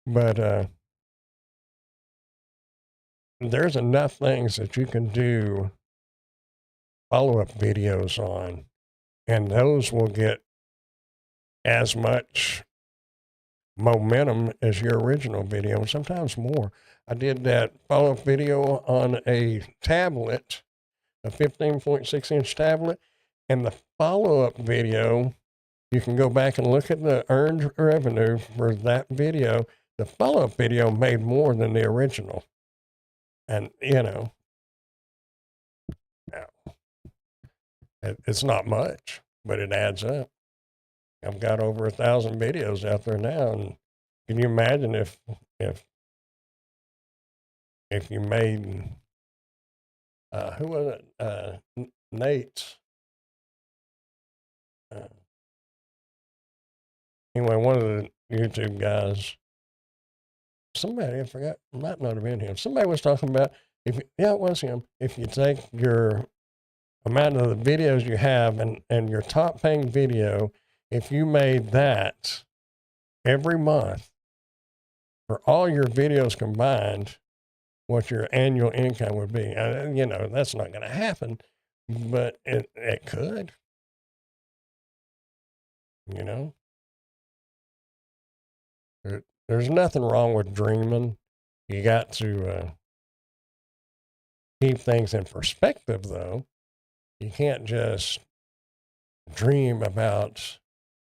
But there's enough things that you can do follow-up videos on, and those will get as much momentum as your original video, and sometimes more. I did that follow-up video on a tablet, a 15.6-inch tablet, and the follow-up video, you can go back and look at the earned revenue for that video. The follow-up video made more than the original. And, it's not much, but it adds up. I've got over 1,000 videos out there now, and can you imagine if you made who was it? Nate's. Anyway, one of the YouTube guys. Somebody I forgot might not have been him. Somebody was talking about it was him. If you take your amount of the videos you have and your top paying video, if you made that every month for all your videos combined, what your annual income would be. That's not going to happen, but it could. There's nothing wrong with dreaming. You got to keep things in perspective, though. You can't just dream about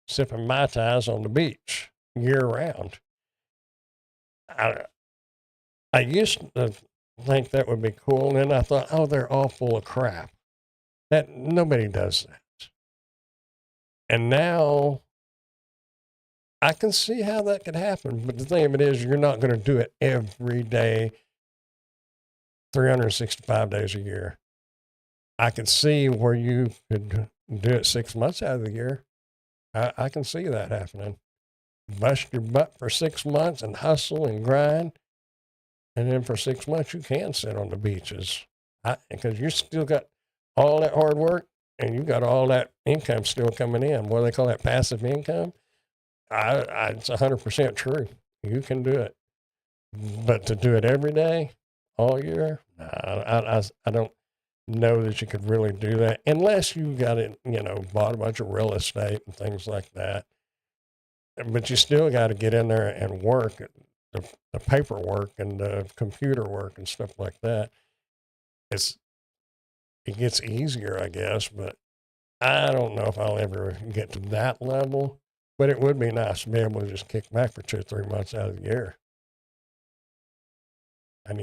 sipping Mai Tais on the beach year round. I used to think that would be cool, and then I thought, oh, they're all full of crap. That nobody does that. And now I can see how that could happen, but the thing of it is, you're not going to do it every day, 365 days a year. I can see where you could do it 6 months out of the year. I can see that happening. Bust your butt for 6 months and hustle and grind. And then for 6 months, you can sit on the beaches because you still got all that hard work and you got all that income still coming in. What do they call that? Passive income. It's 100% true. You can do it. But to do it every day, all year, I don't know that you could really do that unless you got it, bought a bunch of real estate and things like that. But you still got to get in there and work the paperwork and the computer work and stuff like that. It gets easier, I guess, but I don't know if I'll ever get to that level, but it would be nice to be able to just kick back for 2 or 3 months out of the year. And,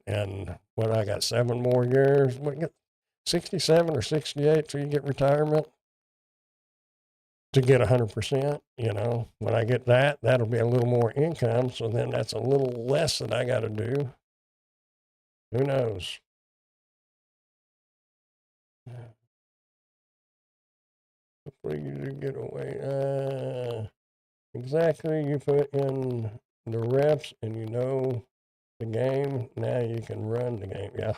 and what I got 7 more years, 67 or 68 till you get retirement to get 100%. When I get that, that'll be a little more income. So then that's a little less that I got to do. Who knows? Hopefully you get away. Exactly. You put in the reps and the game. Now you can run the game. Yeah.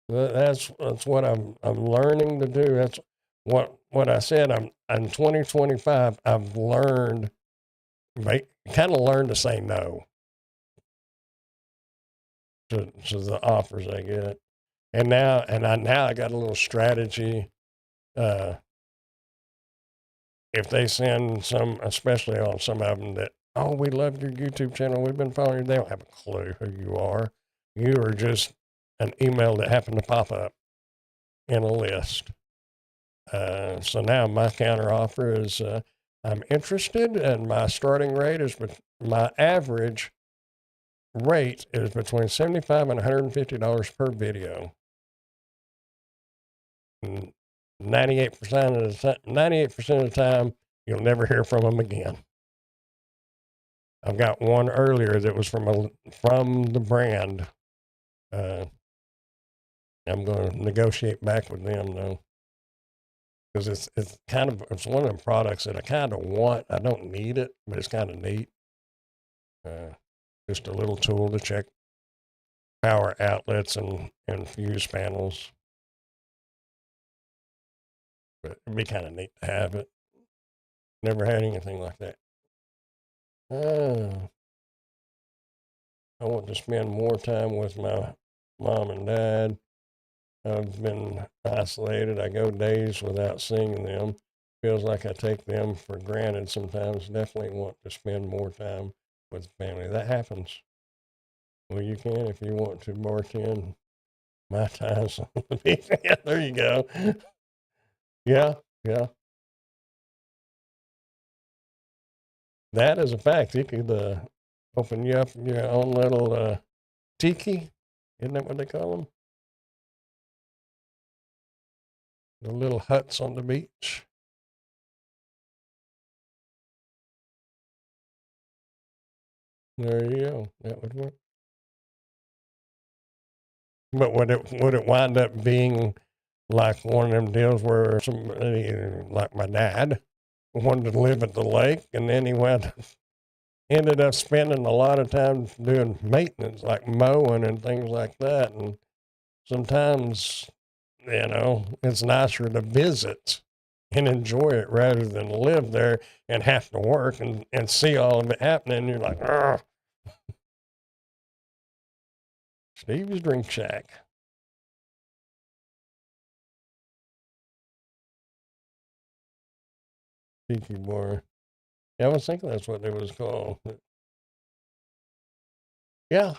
That's what I'm learning to do. That's what I said. I'm in 2025. I've learned, kind of learned to say no to the offers I get, and now I got a little strategy. Uh, if they send some, especially on some of them that, oh, we love your YouTube channel, we've been following you. They don't have a clue who you are. You are just an email that happened to pop up in a list. So now my counter offer is I'm interested, and my starting rate is my average rate is between $75 and $150 per video. And 98% of the time, you'll never hear from them again. I've got one earlier that was from the brand. I'm going to negotiate back with them though, because it's one of the products that I kind of want. I don't need it, but it's kind of neat. Just a little tool to check power outlets and fuse panels. But it'd be kind of neat to have it. Never had anything like that. I want to spend more time with my mom and dad. I've been isolated. I go days without seeing them. Feels like I take them for granted sometimes. Definitely want to spend more time with family. That happens. Well, you can if you want to bartend my times on the beach. Yeah, there you go. Yeah, yeah. That is a fact. You could open you up your own little tiki. Isn't that what they call them? The little huts on the beach. There you go. That would work. But would it wind up being like one of them deals where somebody like my dad wanted to live at the lake, and then he ended up spending a lot of time doing maintenance, like mowing and things like that, and sometimes it's nicer to visit and enjoy it rather than live there and have to work and see all of it happening. You're like, oh, Stevie's Drink Shack. Tiki Bar. Yeah, I was thinking that's what it was called. But yeah.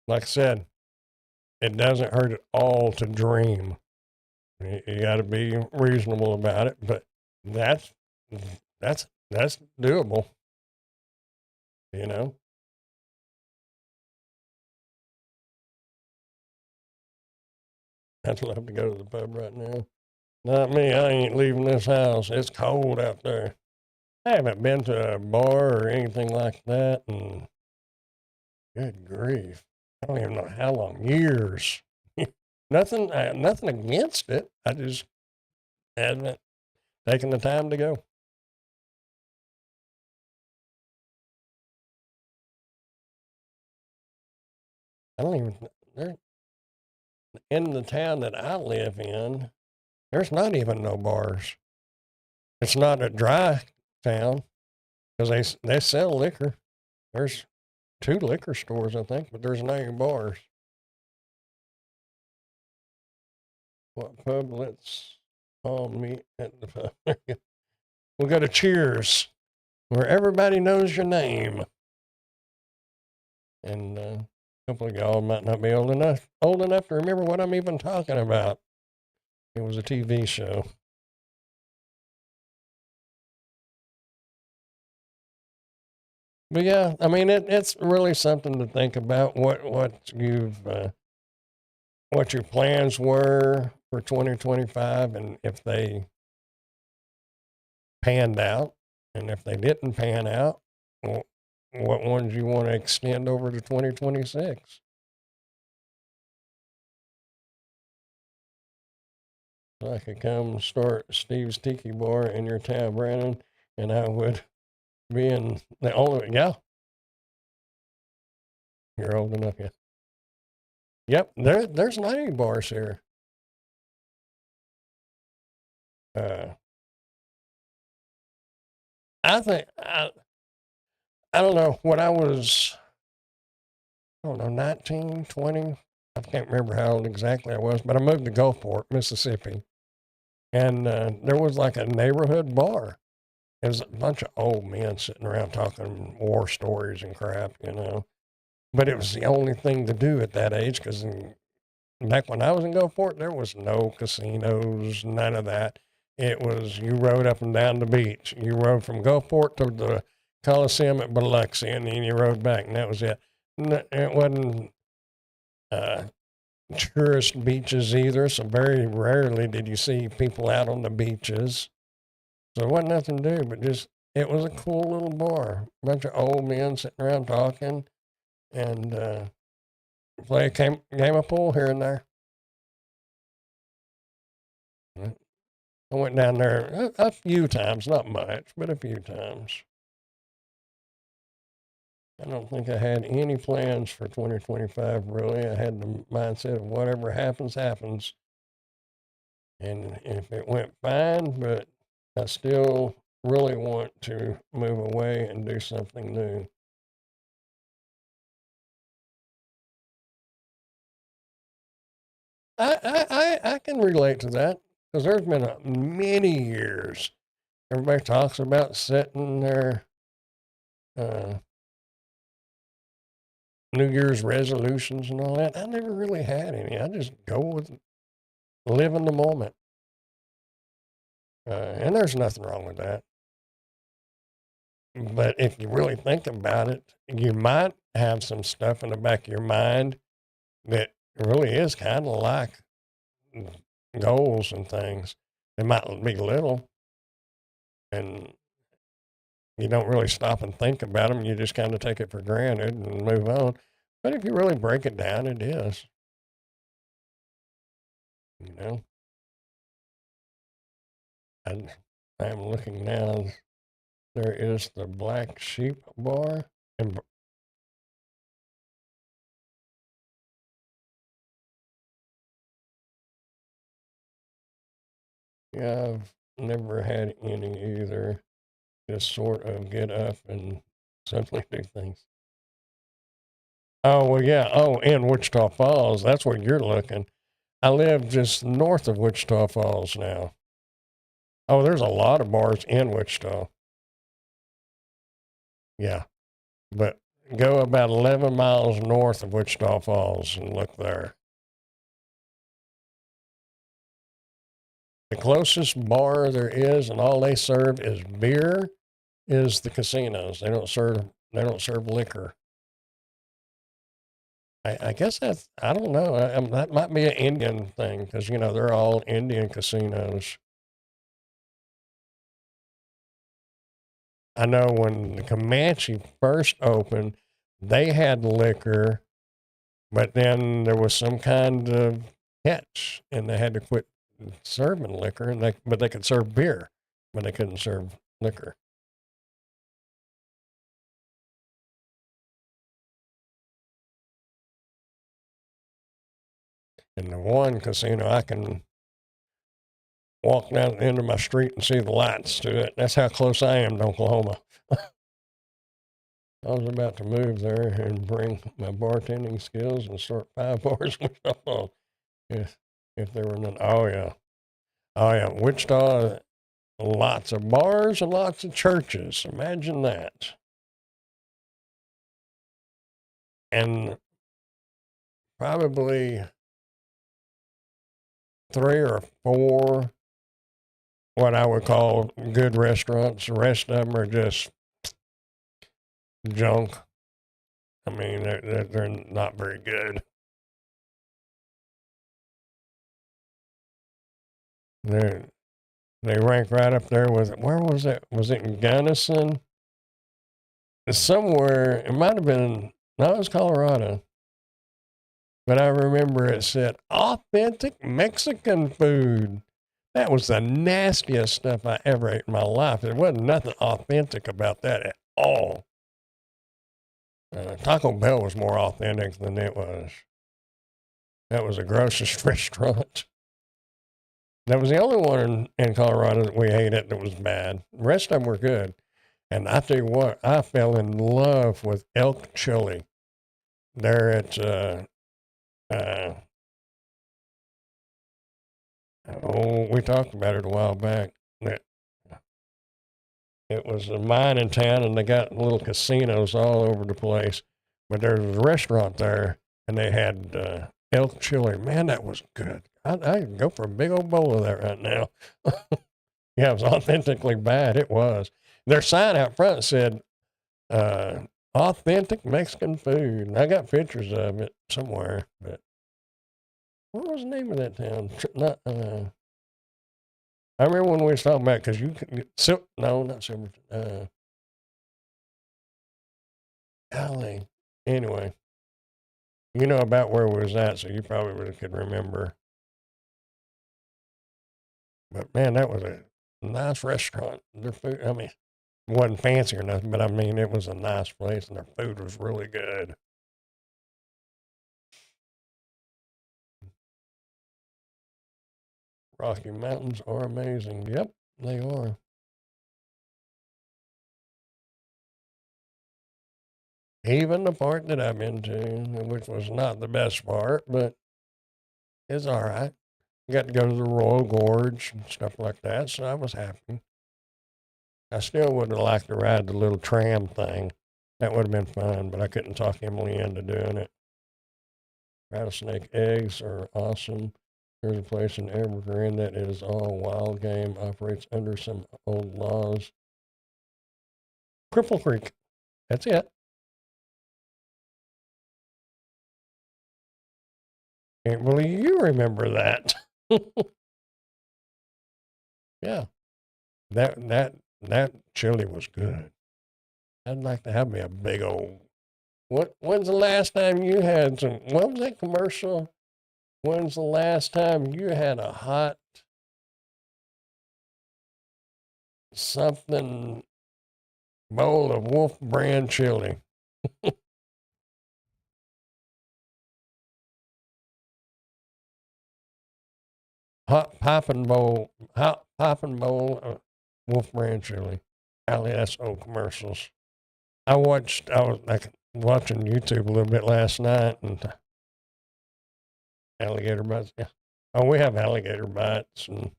Like I said, it doesn't hurt at all to dream. You got to be reasonable about it, but that's that's doable. You know, I'd love to go to the pub right now. Not me. I ain't leaving this house. It's cold out there. I haven't been to a bar or anything like that, and good grief, I don't even know how long. Years. Nothing against it. I just haven't taken the time to go. I don't even. There, in the town that I live in, there's not even no bars. It's not a dry town because they sell liquor. There's 2 liquor stores, I think, but there's no bars. What pub? Let's all meet at the pub. We'll go to Cheers, where everybody knows your name. And a couple of y'all might not be old enough to remember what I'm even talking about. It was a TV show. But yeah, I mean, it's really something to think about. What your plans were for 2025, and if they panned out, and if they didn't pan out, what ones you want to extend over to 2026. So I could come start Steve's Tiki Bar in your town, Brandon, and I would be in the only, yeah, you're old enough, yeah. Yep, there's not any bars here. Uh, I think, I don't know, when I was, I don't know, 19, 20, I can't remember how old exactly I was, but I moved to Gulfport, Mississippi, and there was like a neighborhood bar. It was a bunch of old men sitting around talking war stories and crap, you know. But it was the only thing to do at that age because back when I was in Gulfport, there was no casinos, none of that. It was you rode up and down the beach. You rode from Gulfport to the Coliseum at Biloxi, and then you rode back, and that was it. It wasn't uh, tourist beaches either, so very rarely did you see people out on the beaches. So it wasn't nothing to do, but just it was a cool little bar. A bunch of old men sitting around talking and play a game of pool here and there. I went down there a few times, not much, but a few times. I don't think I had any plans for 2025 really. I had the mindset of whatever happens, happens. And if it went fine, but I still really want to move away and do something new. I can relate to that because there's been many years everybody talks about setting their uh, New Year's resolutions and all that. I never really had any. I just go with living the moment. And there's nothing wrong with that. But if you really think about it, you might have some stuff in the back of your mind that really is kind of like goals and things. They might be little, and you don't really stop and think about them. You just kind of take it for granted and move on. But if you really break it down, it is, you know. I, I'm looking now. There is the Black Sheep Bar. And yeah, I've never had any either. Just sort of get up and simply do things. Oh, well, yeah. Oh, in Wichita Falls. That's where you're looking. I live just north of Wichita Falls now. Oh, there's a lot of bars in Wichita. Yeah. But go about 11 miles north of Wichita Falls and look there. The closest bar there is, and all they serve is beer, is the casinos. They don't serve liquor. I guess that's I don't know. That might be an Indian thing because they're all Indian casinos. I know when the Comanche first opened, they had liquor, but then there was some kind of catch, and they had to quit serving liquor, but they could serve beer, but they couldn't serve liquor. And the one casino I can walk down the end of my street and see the lights to it. That's how close I am to Oklahoma. I was about to move there and bring my bartending skills and start 5 bars in Wichita. If there were none. Oh yeah, oh yeah. Wichita, lots of bars and lots of churches. Imagine that. and probably 3 or 4 what I would call good restaurants. The rest of them are just junk. I mean, they're not very good. They they rank right up there with, where was it? Was it in Gunnison? Somewhere, it might have been, no, it was Colorado. But I remember it said authentic Mexican food. That was the nastiest stuff I ever ate in my life. There wasn't nothing authentic about that at all. Taco Bell was more authentic than it was. That was the grossest restaurant. That was the only one in Colorado that we ate at that was bad. The rest of them were good. And I tell you what, I fell in love with elk chili. There at, we talked about it a while back. It was a mine in town, and they got little casinos all over the place. But there was a restaurant there, and they had elk chili. Man, that was good. I'd go for a big old bowl of that right now. Yeah, it was authentically bad. It was. Their sign out front said, authentic Mexican food. I got pictures of it somewhere, but what was the name of that town? Not, I remember when we was talking about, because you could, no, not Silverton, golly. Anyway, you know about where we was at, so you probably really could remember. But man, that was a nice restaurant. Their food, I mean, it wasn't fancy or nothing, but I mean, it was a nice place, and their food was really good. Rocky Mountains are amazing. Yep, they are. Even the part that I've been to, which was not the best part, but it's all right. Got to go to the Royal Gorge and stuff like that, so I was happy. I still would have liked to ride the little tram thing. That would have been fun, but I couldn't talk Emily into doing it. Rattlesnake eggs are awesome. There's a place in Evergreen that is all wild game, operates under some old laws. Cripple Creek. That's it. Can't believe you remember that. Yeah. That chili was good. I'd like to have me a big old. When's the last time you had some? What was that commercial? When's the last time you had a hot something bowl of Wolf brand chili? Hot popping bowl of Wolf brand chili. Golly, that's old commercials. I was like watching YouTube a little bit last night, and alligator bites. Yeah. Oh, we have alligator bites, and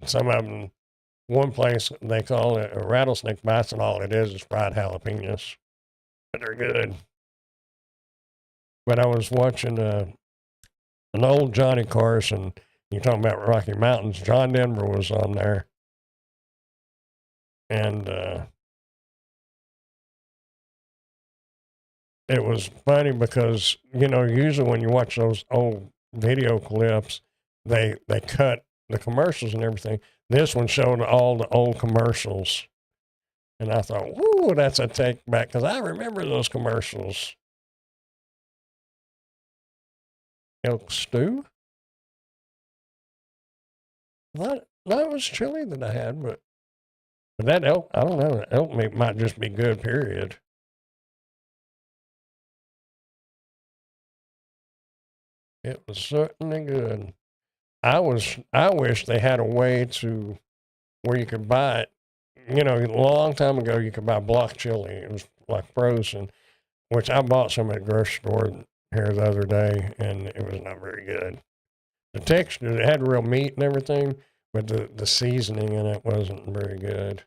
some of them. One place they call it a rattlesnake bites, and all it is fried jalapenos, but they're good. But I was watching an old Johnny Carson. You're talking about Rocky Mountains. John Denver was on there, and it was funny because usually when you watch those old video clips, they cut the commercials and everything. This one showed all the old commercials, and I thought, "Woo, that's a take back," because I remember those commercials. Elk stew? What? No, it was chili that I had, but that elk, I don't know. Elk meat might just be good. Period. It was certainly good. I wish they had a way to where you could buy it. A long time ago, you could buy block chili. It was like frozen, which I bought some at the grocery store here the other day, and it was not very good. The texture, it had real meat and everything, but the seasoning in it wasn't very good.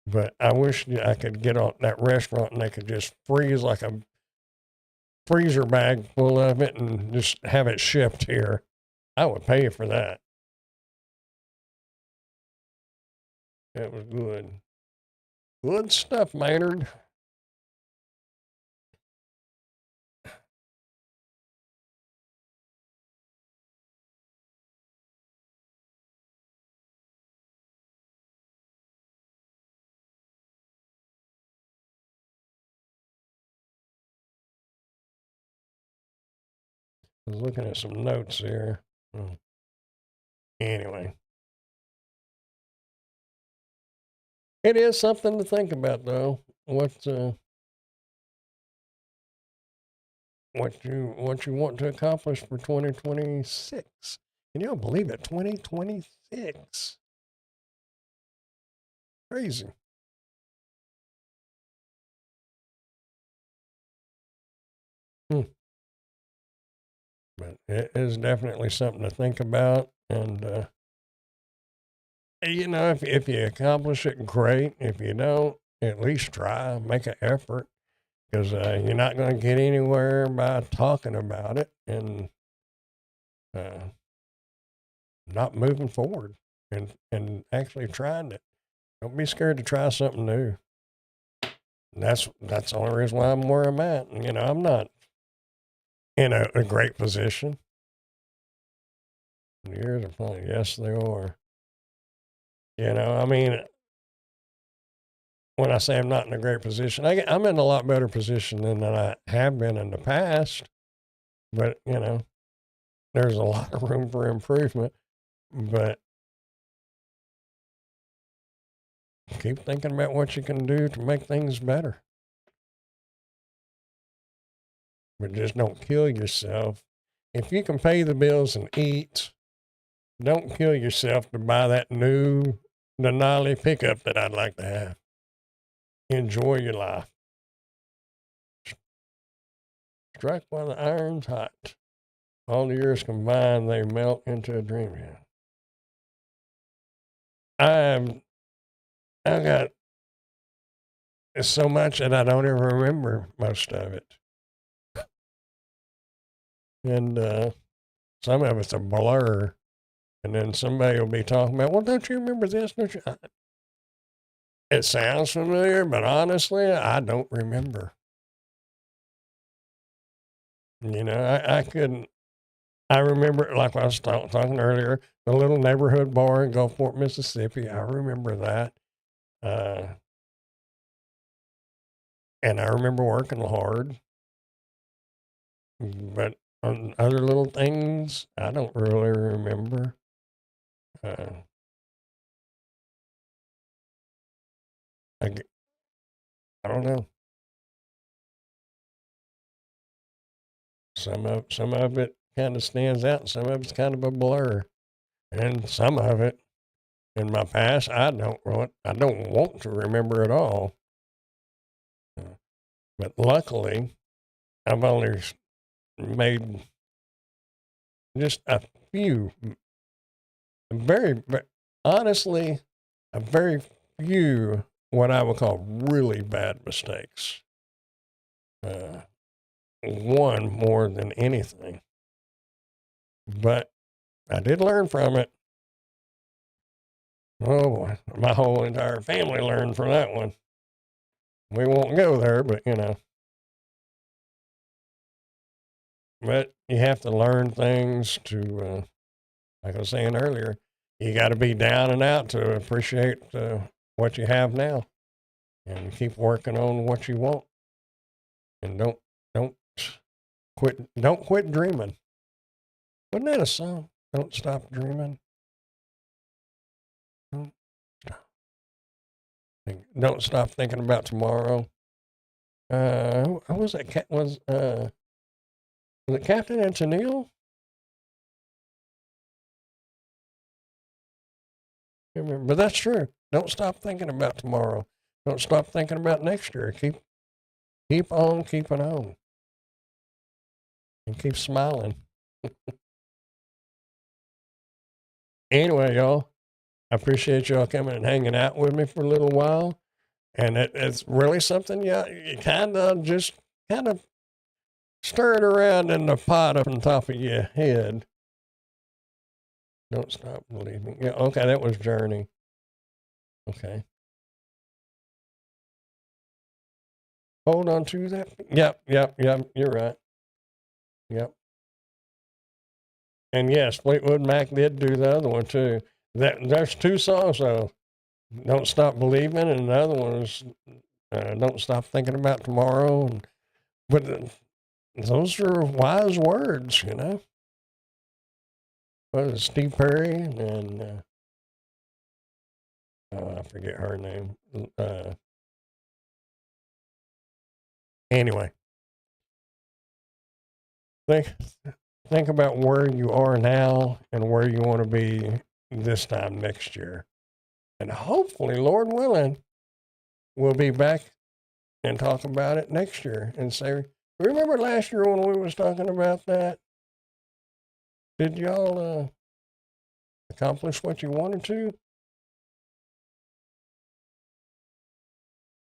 But I wish I could get on that restaurant and they could just freeze like a freezer bag full of it and just have it shipped here. I would pay for that. It was good. Good stuff, Maynard. I was looking at some notes here. Anyway, it is something to think about, though. What you want to accomplish for 2026? Can you believe it? 2026. Crazy. Hmm. But it is definitely something to think about. And, if you accomplish it, great. If you don't, at least try, make an effort, because you're not going to get anywhere by talking about it and uh, not moving forward and actually trying it. Don't be scared to try something new. And that's the only reason why I'm where I'm at. I'm not in a great position. Years are flying. Yes, they are. I mean, when I say I'm not in a great position, I'm in a lot better position than I have been in the past. But, there's a lot of room for improvement. But keep thinking about what you can do to make things better. But just don't kill yourself. If you can pay the bills and eat, don't kill yourself to buy that new Denali pickup that I'd like to have. Enjoy your life. Strike while the iron's hot. All the years combined, they melt into a dream. I've got so much that I don't even remember most of it. And some of it's a blur. And then somebody will be talking about, well, don't you remember this? Don't you? It sounds familiar, but honestly, I don't remember. I couldn't. I remember, like I was talking earlier, the little neighborhood bar in Gulfport, Mississippi. I remember that. And I remember working hard. But on other little things, I don't really remember. Uh, I, I don't know. Some of it kind of stands out, and some of it's kind of a blur, and some of it in my past I don't want to remember at all. But luckily, I've only made just a few, very honestly, a very few what I would call really bad mistakes. One more than anything, but I did learn from it. Oh boy, my whole entire family learned from that one. We won't go there, but but you have to learn things to, like I was saying earlier, you got to be down and out to appreciate what you have now, and keep working on what you want, and don't don't quit dreaming. Wasn't that a song? Don't stop dreaming. Don't stop. Don't stop thinking about tomorrow. Who was that? Was it Captain and Tennille? But that's true. Don't stop thinking about tomorrow. Don't stop thinking about next year. Keep on keeping on, and keep smiling. Anyway, y'all, I appreciate y'all coming and hanging out with me for a little while. And it's really something you kind of just kind of stir it around in the pot up on top of your head. Don't stop believing. Yeah, okay, that was Journey. Okay. Hold on to that. Yep. You're right. Yep. And yes, Fleetwood Mac did do the other one too. There's two songs though. Don't Stop Believing, and the other one is Don't Stop Thinking About Tomorrow. But those are wise words, you know. What is it, Steve Perry and I forget her name. Anyway, think about where you are now and where you want to be this time next year, and hopefully, Lord willing, we'll be back and talk about it next year and say, remember last year when we was talking about that? Did y'all accomplish what you wanted to?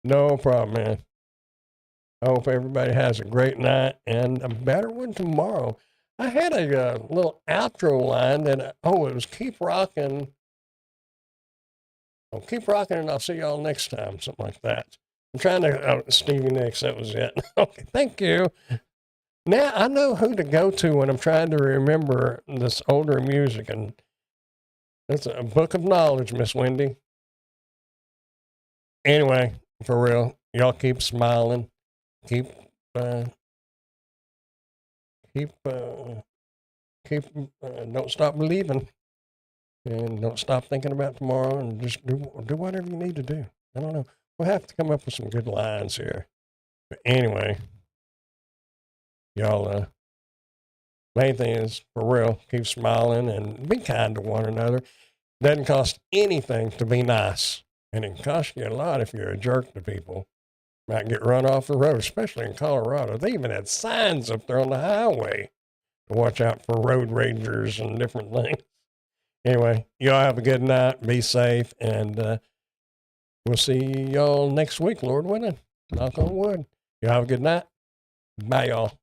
No problem, man. I hope everybody has a great night and a better one tomorrow. I had a little outro line that, it was keep rocking. Oh, keep rocking, and I'll see y'all next time. Something like that. I'm trying to, Stevie Nicks, that was it. Okay, thank you. Now I know who to go to when I'm trying to remember this older music, and it's a book of knowledge, Miss Wendy. Anyway, for real, y'all keep smiling, keep, keep, don't stop believing, and don't stop thinking about tomorrow, and just do whatever you need to do. I don't know. We'll have to come up with some good lines here. But anyway, y'all, main thing is, for real, keep smiling and be kind to one another. Doesn't cost anything to be nice, and it can cost you a lot if you're a jerk to people. Might get run off the road, especially in Colorado. They even had signs up there on the highway to watch out for road ragers and different things. Anyway, y'all have a good night. Be safe, and we'll see y'all next week, Lord willing. Knock on wood. Y'all have a good night. Bye, y'all.